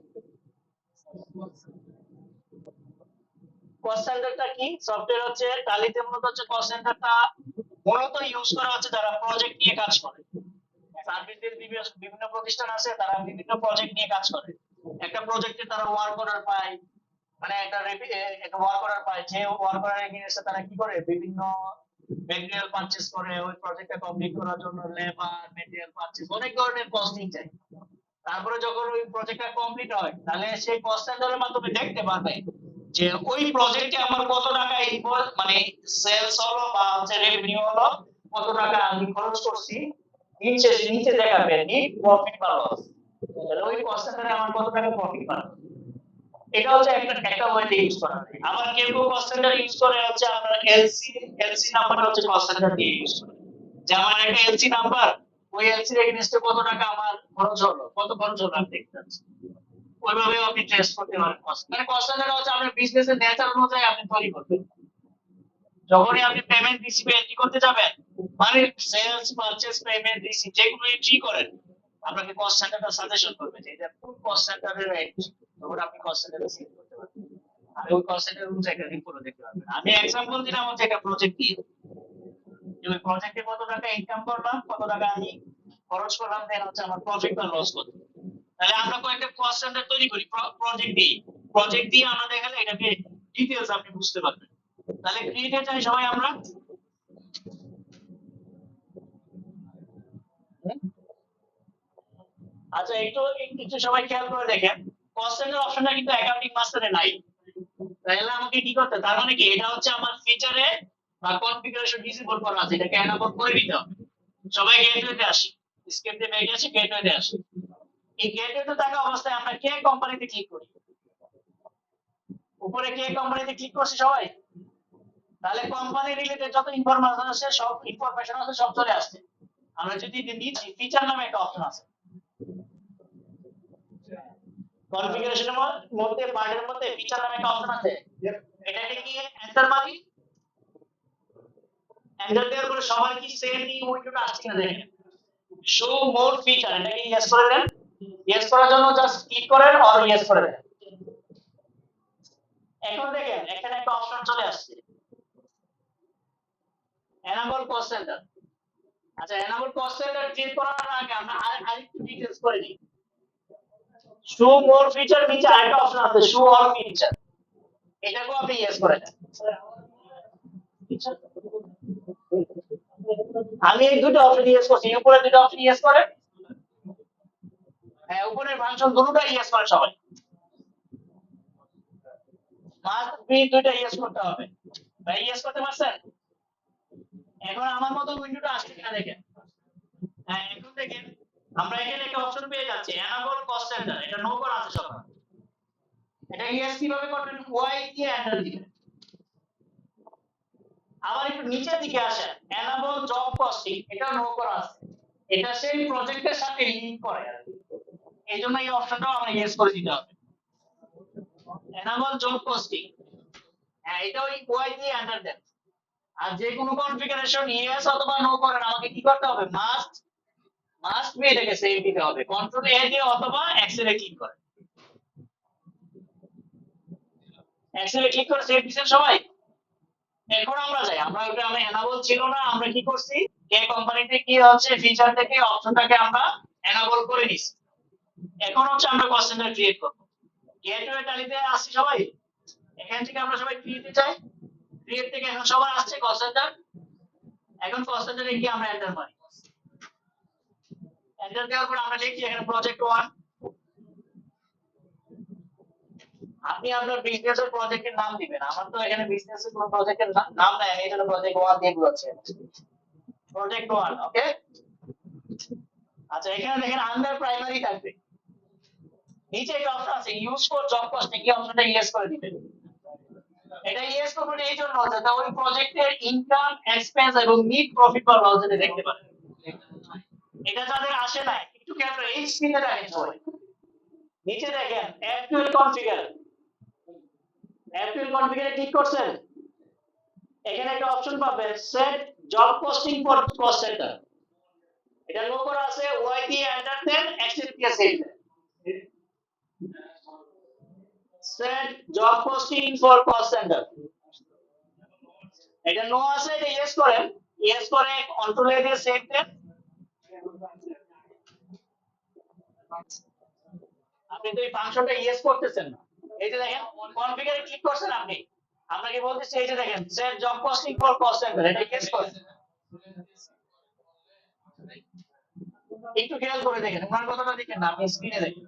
কস্ট সেন্টারটা কি? সফটওয়্যার হচ্ছে টালিতে মূলত হচ্ছে কস্ট সেন্টারটা মূলত ইউজ করা হচ্ছে যারা প্রজেক্ট নিয়ে কাজ করে। সার্ভিসের বিভিন্ন প্রতিষ্ঠান আছে, তারা বিভিন্ন প্রজেক্ট নিয়ে কাজ করে। একটা প্রজেক্টে তারা ওয়ার্ক অর্ডার পায়, মানে একটা ওয়ার্ক অর্ডার পায়, যে ওয়ার্ক অর্ডার এগেইনস্টে তারা কি করে বিভিন্ন মেটেরিয়াল পারচেজ করে ওই প্রজেক্টটা কমপ্লিট করার জন্য, লেবার, মেটেরিয়াল পারচেজ, অনেক ধরনের কস্টিং চাই। তারপরে যখন ওই প্রজেক্টটা কমপ্লিট হয়, তাহলে সেই কস্ট সেন্টারের মাধ্যমে দেখতে পারবে যে ওই প্রজেক্টে আমার কত টাকা মানে সেলস হলো বা হচ্ছে রেভিনিউ হলো, কত টাকা আমি খরচ করছি, নিচে নিচে দেখাবে নিট প্রফিট বা লস। তাহলে ওই কস্ট সেন্টারে আমার কত টাকা প্রফিট পাবো, এটা হচ্ছে একটা ওয়েতে ইউজ করা যায়। আবার কেউ কেউ কস্ট সেন্টার ইউজ করে হচ্ছে আপনার এলসি নাম্বারটা হচ্ছে কস্ট সেন্টার দিয়ে ইউজ করে, যে আমার একটা এলসি নাম্বার, ওই এলসি এর এগেইনস্টে কত টাকা আমার খরচ হলো, কত খরচ হলো আমি দেখতে পাচ্ছি, ওইভাবে আপনি ট্রেস করতে পারেন কস্ট। মানে কস্ট সেন্টার হচ্ছে আপনার বিজনেসের নেচার অনুযায়ী আপনি তৈরি করবেন। যখনই আপনি পেমেন্ট রিসিভ এন্ট্রি করতে যাবেন, মানে সেলস, পারচেজ, পেমেন্ট রিসিভ যেগুলো এন্ট্রি করেন, আপনাকে কস্ট সেন্টারটা সাজেশন করবে যে এটা কোন কস্ট সেন্টারের এন্ট্রি, তখন আপনি কস্ট সেন্টারে সিলেক্ট করতে পারবেন। আর ওই কস্ট সেন্টার অনুযায়ী একটা রিপোর্ট দেখতে পারবেন। আমি এক্সাম্পল দিলাম হচ্ছে একটা প্রজেক্ট দিয়ে, যে ওই প্রজেক্টে কত টাকা ইনকাম করলাম, কত টাকা আমি খরচ করলাম, দেন হচ্ছে আমার প্রফিট বা লস কত। তাহলে আমরা কয়েকটা কস্ট সেন্টার তৈরি করি প্রজেক্ট দিয়ে আমরা দেখালে এটাকে ডিটেইলস আপনি বুঝতে পারবেন। তাহলে ক্রিয়েটে চাই সবাই আমরা। আচ্ছা, একটু সবাই খেয়াল করে দেখেন, কস্ট সেন্টার অপশনটা কিন্তু অ্যাকাউন্টিং মাস্টারে নাই। তাহলে আমাকে কি করতে, তার মানে কি এটা হচ্ছে আমার ফিচারে বা কনফিগারেশন ডিসেবল করা আছে, এটাকে এনাবল করে দিতে হবে। সবাই গেটওয়েতে আসি, স্ক্রিপ্ট দিয়ে বেরিয়ে আসি, গেটওয়েতে আসি। এই গেটওয়েতে থাকা অবস্থায় আমরা কে কোম্পানিতে ক্লিক করি, উপরে কে কোম্পানিতে ক্লিক করছি সবাই। তাহলে কোম্পানি রিলেটেড যত ইনফরমেশন আছে, সব চলে আসছে। আমরা যদি নিচে ফিচার নামে একটা অপশন আছে, কনফিগারেশনের মধ্যে পার্টের মধ্যে ফিচার নামে একটা অপশন আছে, এটাকে কি এন্টার মারি, এন্টার দেওয়ার পরে সবার কি সেম এই উইন্ডোটা আসছে কিনা দেখেন, শো মোর ফিচার, এটাকে ইয়েস করে দেন। ইয়েস করার জন্য জাস্ট ক্লিক করেন আর ইয়েস করে দেন। এখন দেখেন এখানে একটা অপশন চলে আসছে, এনাবল কস্ট সেন্টার। আচ্ছা, এনাবল কস্ট সেন্টার ক্লিক করার আগে আমরা আরেকটু ডিটেইলস করে নিই। শো মোর ফিচার নিচে আরেকটা অপশন আছে, শো অল ফিচার, এটাকেও আপনি ইয়েস করে দেন। আমি এই দুটো অপশন ইয়েস করছি, উপরে দুটো অপশন ইয়েস করেন। হ্যাঁ, উপরের ফাংশন দুটোটা ইয়েস করে সবাই, মাস্ট বি দুটো ইয়েস করতে হবে। ভাই ইয়েস করতে পারছেন? এখন আমার মতো উইন্ডোটা আসছে কিনা দেখেন। হ্যাঁ, এখন দেখেন আমরা এখানে একটা অপশন পেয়ে যাচ্ছি, এনাবল কস্ট সেন্টার, এটা নো করা আছে সবার। এটা ইয়েস কিভাবে করবেন, ওয়াই দিয়ে এন্টার দিবেন। আবার একটু নিচের দিকে আসেন, এনাবল জব কস্টিং, এটা নো করা আছে, এটা সেই প্রজেক্টের সাথে লিংক করে, এইজন্য এই অপশনটাও আমরা ইয়েস করে দিতে হবে। এনাবল জব কস্টিং, হ্যাঁ, এটা ওই ওয়াই দিয়ে এন্টার দেন। আর যে কোনো কনফিগারেশন ইয়েস অথবা নো করেন, আমাকে কি করতে হবে, মাস্ট বি এটাকে সেভ দিতে হবে, কন্ট্রোল এ দিয়ে অথবা এক্সেল এ ক্লিক করে, এক্সেল এ ক্লিক করে সেভ দিবেন সবাই। এখন আমরা যাই, আমরা এনাবল ছিল না, আমরা কি করছি, কে কোম্পানিতে কি হচ্ছে ফিচার থেকে অপশনটাকে আমরা এনাবল করে নিছি। এখন হচ্ছে আমরা কস্ট সেন্টার ক্রিয়েট করব। গেটওয়ে ট্যালিতে আসছি সবাই, এখান থেকে আমরা সবাই ক্রিয়েটে যাই, ক্রিয়েট থেকে এখন সবাই আসছে কস্ট সেন্টার। এখন কস্ট সেন্টারে গিয়ে আমরা এন্টার মারি, এন্টার দেওয়ার পর আমরা লিখি এখানে প্রজেক্ট 1। আপনি আপনার বিজনেসের প্রজেক্টের নাম দিবেন, আমার তো এখানে বিজনেসের কোনো প্রজেক্টের নাম নাই, আমি এখানে প্রজেক্ট 1 দিয়ে দিচ্ছি, প্রজেক্ট 1। ওকে, আচ্ছা, এখানে দেখেন আন্ডার প্রাইমারি থাকবে, নিচে একটা অপশন আছে ইউজ ফর জব কস্টিং, এই অপশনটা ইয়েস করে দিবেন। এটা ইয়েস করবেন এই জন্য যাতে ওই প্রজেক্টের ইনকাম, এক্সপেন্স এবং নিট প্রফিট বা লস যাতে দেখতে পারেন। এটা যাদের আসে না, একটু খেয়াল করে এই স্ক্রিনে দেখেন সবাই, নিচে দেখেন অ্যাকচুয়াল কনফিগার, অ্যাকচুয়াল কনফিগারে ক্লিক করছেন, এখানে একটা অপশন পাবেন set job posting for cost centre, এটা নো করা আছে, ওয়াই দিয়ে এন্টার দেন, অ্যাকসেপ্ট দিয়ে সেভ দেন। Set job posting for cost centre, এটা নো আছে, এটা ইয়েস করেন, ইয়েস করে কন্ট্রোল এ দিয়ে সেভ দেন। আপনি তো এই ফাংশনটা ইয়েস করতেছেন না। এই যে দেখেন কনফিগারে ক্লিক করছেন আপনি, আপনাকে বলতেছে এই যে দেখেন set job costing for cost centre, এটা ইয়েস করেন। একটু খেয়াল করে দেখেন, ওনার কথাটা দেখেন না, আপনি স্ক্রিনে দেখেন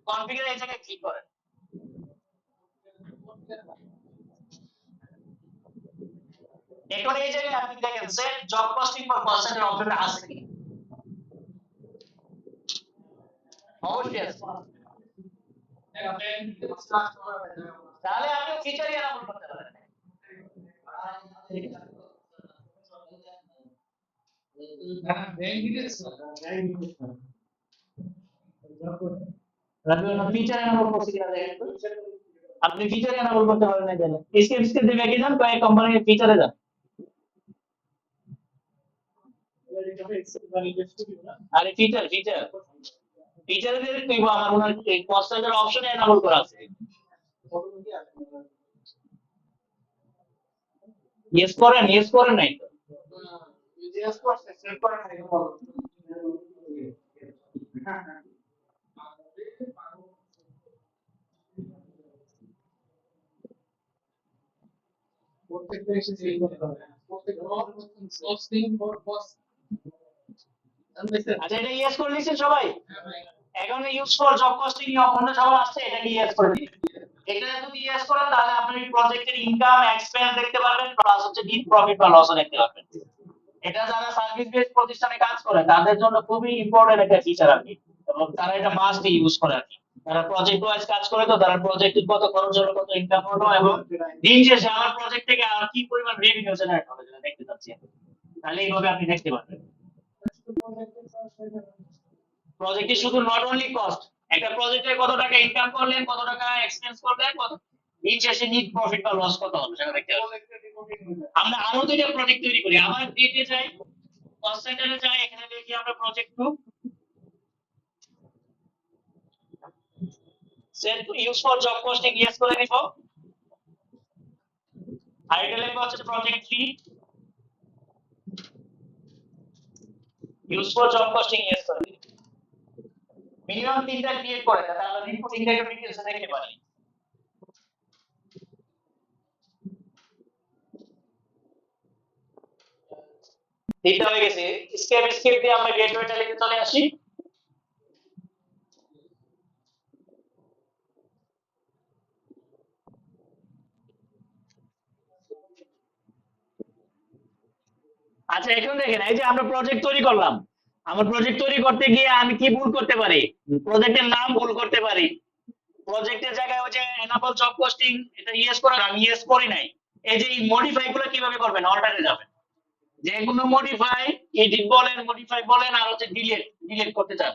কনফিগারে এই জায়গায় ক্লিক করেন। এখন এই জায়গায় আপনি দেখেন set job costing for cost centre অপশনটা আছে কি? অবশ্যই আছে। তাহলে আপনি ফিচার এনাবল করতে পারেন। ফিচার এনাবল করতে কিনা দেখেন তো। আপনি ফিচার এনাবল করতে পারেন না জানেন, স্কেপ স্কেপ দিয়ে ব্যাকে যান, কয়েক কোম্পানির ফিচারে যান। আরে ফিচার ফিচার ফিচারে দিয়ে তুই আমার ওনার কস্ট সেন্টার অপশনে এনাবল করা আছে। ইয়েস করেন নাই তো। প্রত্যেকটা এসে চেঞ্জ করতে হবে, প্রত্যেকটা কস্টিং ফর কস্ট। আচ্ছা এটা ইয়েস করে দিয়েছেন সবাই? এখন ইউজ ফর জব কস্টিং অপশনটা সবার আসছে, এটাকে ইয়েস করে দিন। এটা যদি ইয়েস করেন তাহলে আপনি প্রজেক্টের ইনকাম এক্সপেন্স দেখতে পারবেন, প্লাস হচ্ছে নেট প্রফিট বা লসও দেখতে পারবেন। এটা যারা সার্ভিস বেসড প্রতিষ্ঠানে কাজ করে তাদের জন্য খুবই ইম্পর্টেন্ট একটা ফিচার আর কি, এবং তারা এটা মাস্ট ইউজ করে আর কি। তারা প্রজেক্ট ওয়াইজ কাজ করে, তো তারা প্রজেক্টে কত খরচ হলো, কত ইনকাম হলো, এবং দিন শেষে আমার প্রজেক্ট থেকে আর কি পরিমাণ রেভিনিউ জেনারেট হবে সেটা দেখতে পাচ্ছি। তাহলে এইভাবে আপনি দেখতে পারবেন প্রজেক্টে শুধু নট অনলি কস্ট, একটা প্রজেক্টে কত টাকা ইনকাম করলেন, কত টাকা এক্সপেন্স করলেন, কত দিন শেষে নিট প্রফিট বা লস কত হবে সেটা দেখতে পারবেন। আমরা আরো দুইটা প্রজেক্ট তৈরি করি, আবার ডেটে যাই, কস্ট সেন্টারে যাই, এখানে দেখি আমরা project to set use for job costing yes করে দিব, আর এটা লিখবো হচ্ছে project 3 use for job costing yes করে দিব। মিনিমাম 3টা ক্রিয়েট করে তাহলে আমরা রিপোর্টিং এর ডিটেইলস দেখতে পারি। তিনটা হয়ে গেছে, স্কেপ স্কেপ দিয়ে আমরা গেটওয়েটা লিখে চলে আসি। আচ্ছা এখন দেখেন এই যে আমরা প্রজেক্ট তৈরি করলাম, আমার প্রজেক্ট তৈরি করতে গিয়ে আমি কি ভুল করতে পারি? প্রজেক্টের নাম ভুল করতে পারি, প্রজেক্টের জায়গায় ওই যে এনাবল জব পোস্টিং এটা ইয়েস করা আমি ইয়েস করি নাই। এই যে এই মডিফাই গুলো কিভাবে করবেন? অল্টারে যাবেন, যে কোনো মডিফাই, এডিট বলেন, মডিফাই বলেন, আর হচ্ছে ডিলিট করতে চান,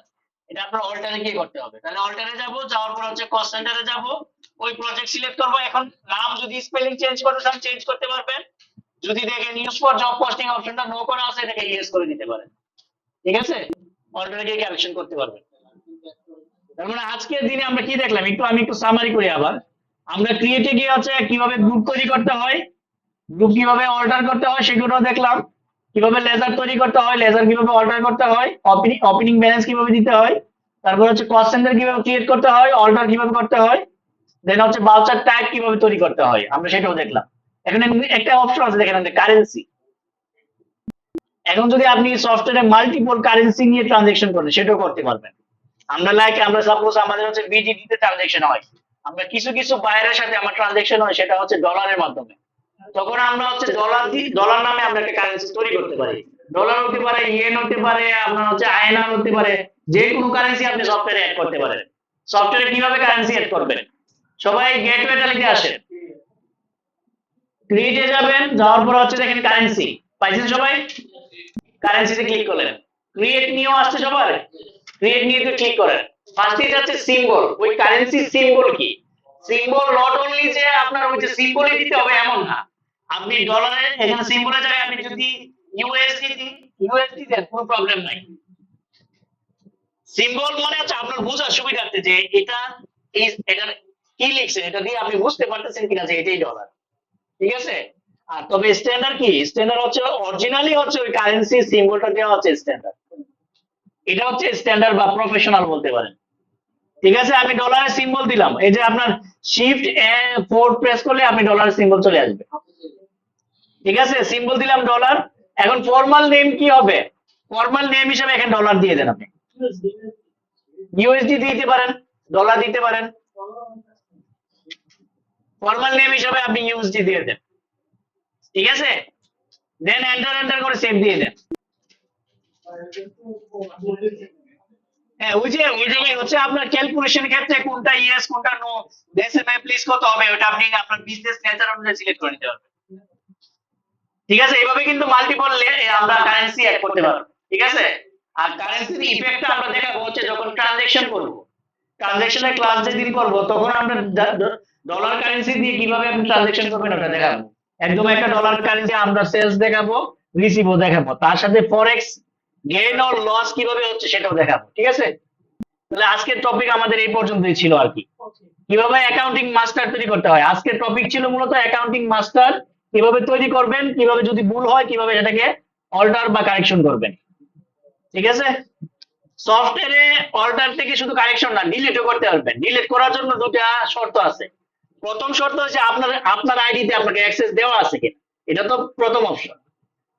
এটা আপনার অল্টারে গিয়ে করতে হবে। তাহলে অল্টারে যাব, যাওয়ার পর হচ্ছে কস্ট সেন্টারে যাব, ওই প্রজেক্ট সিলেক্ট করব। এখন নাম যদি স্পেলিং চেঞ্জ করতে চান চেঞ্জ করতে পারবেন, যদি দেখেন ইউজ ফর জব পোস্টিং অপশনটা নো করা আছে এটাকে ইয়েস করে দিতে পারেন, ঠিক আছে? অল্টারে গিয়ে কারেকশন করতে পারবেন। তার মানে আজকের দিনে আমরা কি দেখলাম, আমি একটু সামারি করি আবার। আমরা ক্রিয়েটে গিয়ে হচ্ছে কিভাবে গ্রুপ তৈরি করতে হয়, গ্রুপ কিভাবে অল্টার করতে হয় সেগুলো দেখলাম, কিভাবে লেজার তৈরি করতে হয়, লেজার কিভাবে অল্টার করতে হয়, ওপেনিং ব্যালেন্স কিভাবে দিতে হয়, তারপর হচ্ছে কস্ট সেন্টার কিভাবে ক্রিয়েট করতে হয়, অল্টার কিভাবে করতে হয়, দেন হচ্ছে বাউচার টাইপ কিভাবে তৈরি করতে হয়, আমরা সেটাও দেখলাম। এখানে একটা অপশন আছে দেখেন কারেন্সি। এখন যদি আপনি সফটওয়্যারে মাল্টিপল কারেন্সি নিয়ে ট্রানজাকশন করেন সেটাও করতে পারবেন। আমরা সাপোজ আমাদের হচ্ছে বিজিডি তে ট্রানজাকশন হয়, আমরা কিছু কিছু বায়ারের সাথে আমার ট্রানজাকশন হয় সেটা হচ্ছে ডলারের মাধ্যমে, তখন আমরা হচ্ছে ডলার নামে আমরা একটা কারেন্সি তৈরি করতে পারি। ডলার হতে পারে, ইয়েন হতে পারে, আপনার হচ্ছে আইএনআর হতে পারে, যে কোনো কারেন্সি আপনি সফটওয়্যারে অ্যাড করতে পারেন। সফটওয়্যারে কিভাবে কারেন্সি অ্যাড করবেন? সবাই গেটওয়েটা লিখে আসেন, ক্রিয়েটে যাবেন, যাওয়ার পর হচ্ছে দেখেন কারেন্সি পাইছেন সবাই, কারেন্সিতে ক্লিক করলেন, ক্রিয়েট নিয়েও আসছে সবার, ক্রিয়েট নিয়ে ক্লিক করেন। ফার্স্টে যাচ্ছে সিম্বল, ওই কারেন্সি সিম্বল কি? সিম্বল নট অনলি যে আপনার ওই যে সিম্বলই দিতে হবে এমন না, আপনি ডলারের এখানে সিম্বলের জায়গায় আপনি যদি ইউএসডি দেন কোনো প্রবলেম নাই। সিম্বল মানে হচ্ছে আপনার বোঝার সুবিধার্থে যে এটা কি লিখছে, এটা দিয়ে আপনি বুঝতে পারতেছেন কিনা যে এটাই ডলার, ঠিক আছে? আর তবে স্ট্যান্ডার্ড কি? স্ট্যান্ডার্ড হচ্ছে অরিজিনালি হচ্ছে ওই কারেন্সি সিম্বলটা দেওয়া হচ্ছে স্ট্যান্ডার্ড, এটা হচ্ছে স্ট্যান্ডার্ড বা প্রফেশনাল বলতে পারেন। ঠিক আছে, আমি ডলারের সিম্বল দিলাম, এই যে আপনার শিফট ফোর প্রেস করলে আপনি ডলারের সিম্বল চলে আসবে। ঠিক আছে, সিম্বল দিলাম ডলার। এখন ফর্মাল নেম কি হবে? ফর্মাল নেম হিসেবে এখানে ডলার দিয়ে দেন আপনি, ইউএসডি দিতে পারেন, ডলার দিতে পারেন, ফর্মাল নেম হিসেবে আপনি ইউএসডি দিয়ে দেন। ঠিক আছে, দেন এন্টার এন্টার করে সেভ দিয়ে দেন। হ্যাঁ, ওই যে হচ্ছে আপনার ক্যালকুলেশন ক্ষেত্রে কোনটা ইয়েস কোনটা নো, ডেসিমাল প্লিজ কত হবে ওটা আপনি আপনার বিজনেস নেচার অনুযায়ী সিলেক্ট করে নিতে পারবেন। ঠিক আছে, এইভাবে কিন্তু মাল্টিপল আমরা কারেন্সি অ্যাড করতে পারবো। ঠিক আছে, আর কারেন্সির ইফেক্টটা আমরা দেখাবো হচ্ছে যখন ট্রানজাকশন করব, ট্রানজাকশনের ক্লাস যেদিন করব তখন আমরা ডলার কারেন্সি দিয়ে কিভাবে আপনি ট্রানজাকশন করবেন ওটা দেখাবো। একদম একটা ডলার কারেন্সি আমরা সেলস দেখাবো, রিসিভও দেখাবো, তার সাথে ফরেক্স গেইন অর লস কিভাবে হচ্ছে সেটাও দেখাবো। ঠিক আছে, তাহলে আজকের টপিক আমাদের এই পর্যন্তই ছিল আর কি, কিভাবে অ্যাকাউন্টিং মাস্টার তৈরি করতে হয়। আজকের টপিক ছিল মূলত অ্যাকাউন্টিং মাস্টার কিভাবে তৈরি করবেন, কিভাবে যদি ভুল হয় কিভাবে সেটাকে অল্টার বা কারেকশন করবেন। ঠিক আছে, সফটওয়্যারে অল্টার থেকে শুধু কারেকশন না, ডিলিটও করতে পারবেন। ডিলিট করার জন্য দুটা শর্ত আছে। প্রথম শর্ত হচ্ছে আপনার আইডিতে আপনাকে অ্যাক্সেস দেওয়া আছে কিনা, এটা তো প্রথম অপশন।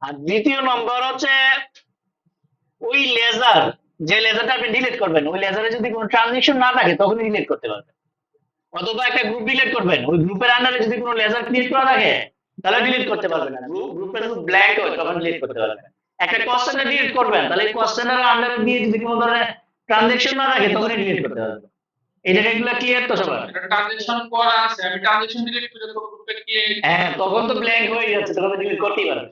আর দ্বিতীয় নম্বর হচ্ছে ওই লেজার, যে লেজারটা আপনি ডিলিট করবেন ওই লেজারে যদি কোনো ট্রানজাকশন না থাকে তখনই ডিলিট করতে পারবেন। অথবা একটা গ্রুপ ডিলিট করবেন, ওই গ্রুপের আন্ডারে যদি কোনো লেজার ক্রিয়েট করা থাকে তাহলে ডিলিট করতে পারবেন না, গ্রুপের ব্ল্যাঙ্ক হয় তখন ডিলিট করতে পারবেন। একটা কস্ট সেন্টার ডিলিট করবেন, তাহলে এই কস্ট সেন্টারের আন্ডারে দিয়ে যদি কোনো ধরনের ট্রানজাকশন না থাকে তখনই ডিলিট করতে পারবেন। এই জায়গাগুলো ক্লিয়ার তো সবার? এটা ট্রানজাকশন করা আছে, আমি ট্রানজাকশন ডিলিট করে দেব গ্রুপে গিয়ে। হ্যাঁ, তখন তো ব্ল্যাঙ্ক হয়ে যাচ্ছে, তখন ডিলিট করতেই পারবেন।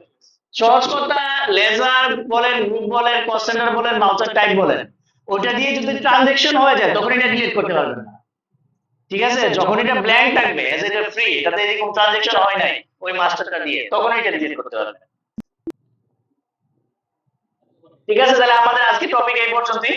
সহজ কথা, লেজার বলেন, গ্রুপ বলেন, কস্ট সেন্টার বলেন, মাউচার টাইপ বলেন, ওটা দিয়ে যদি ট্রানজাকশন হয়ে যায় তখন এটা ডিলিট করতে পারবেন না। ঠিক আছে, যখন এটা ব্ল্যাঙ্ক থাকবে এজ এটা ফ্রি, এটাতে এরকম ট্রানজাকশন হয় নাই ওই মাস্টারটা দিয়ে, তখন এটা ডিলিট করতে পারবেন। ঠিক আছে, তাহলে আমাদের আজকে টপিক এই পর্যন্তই।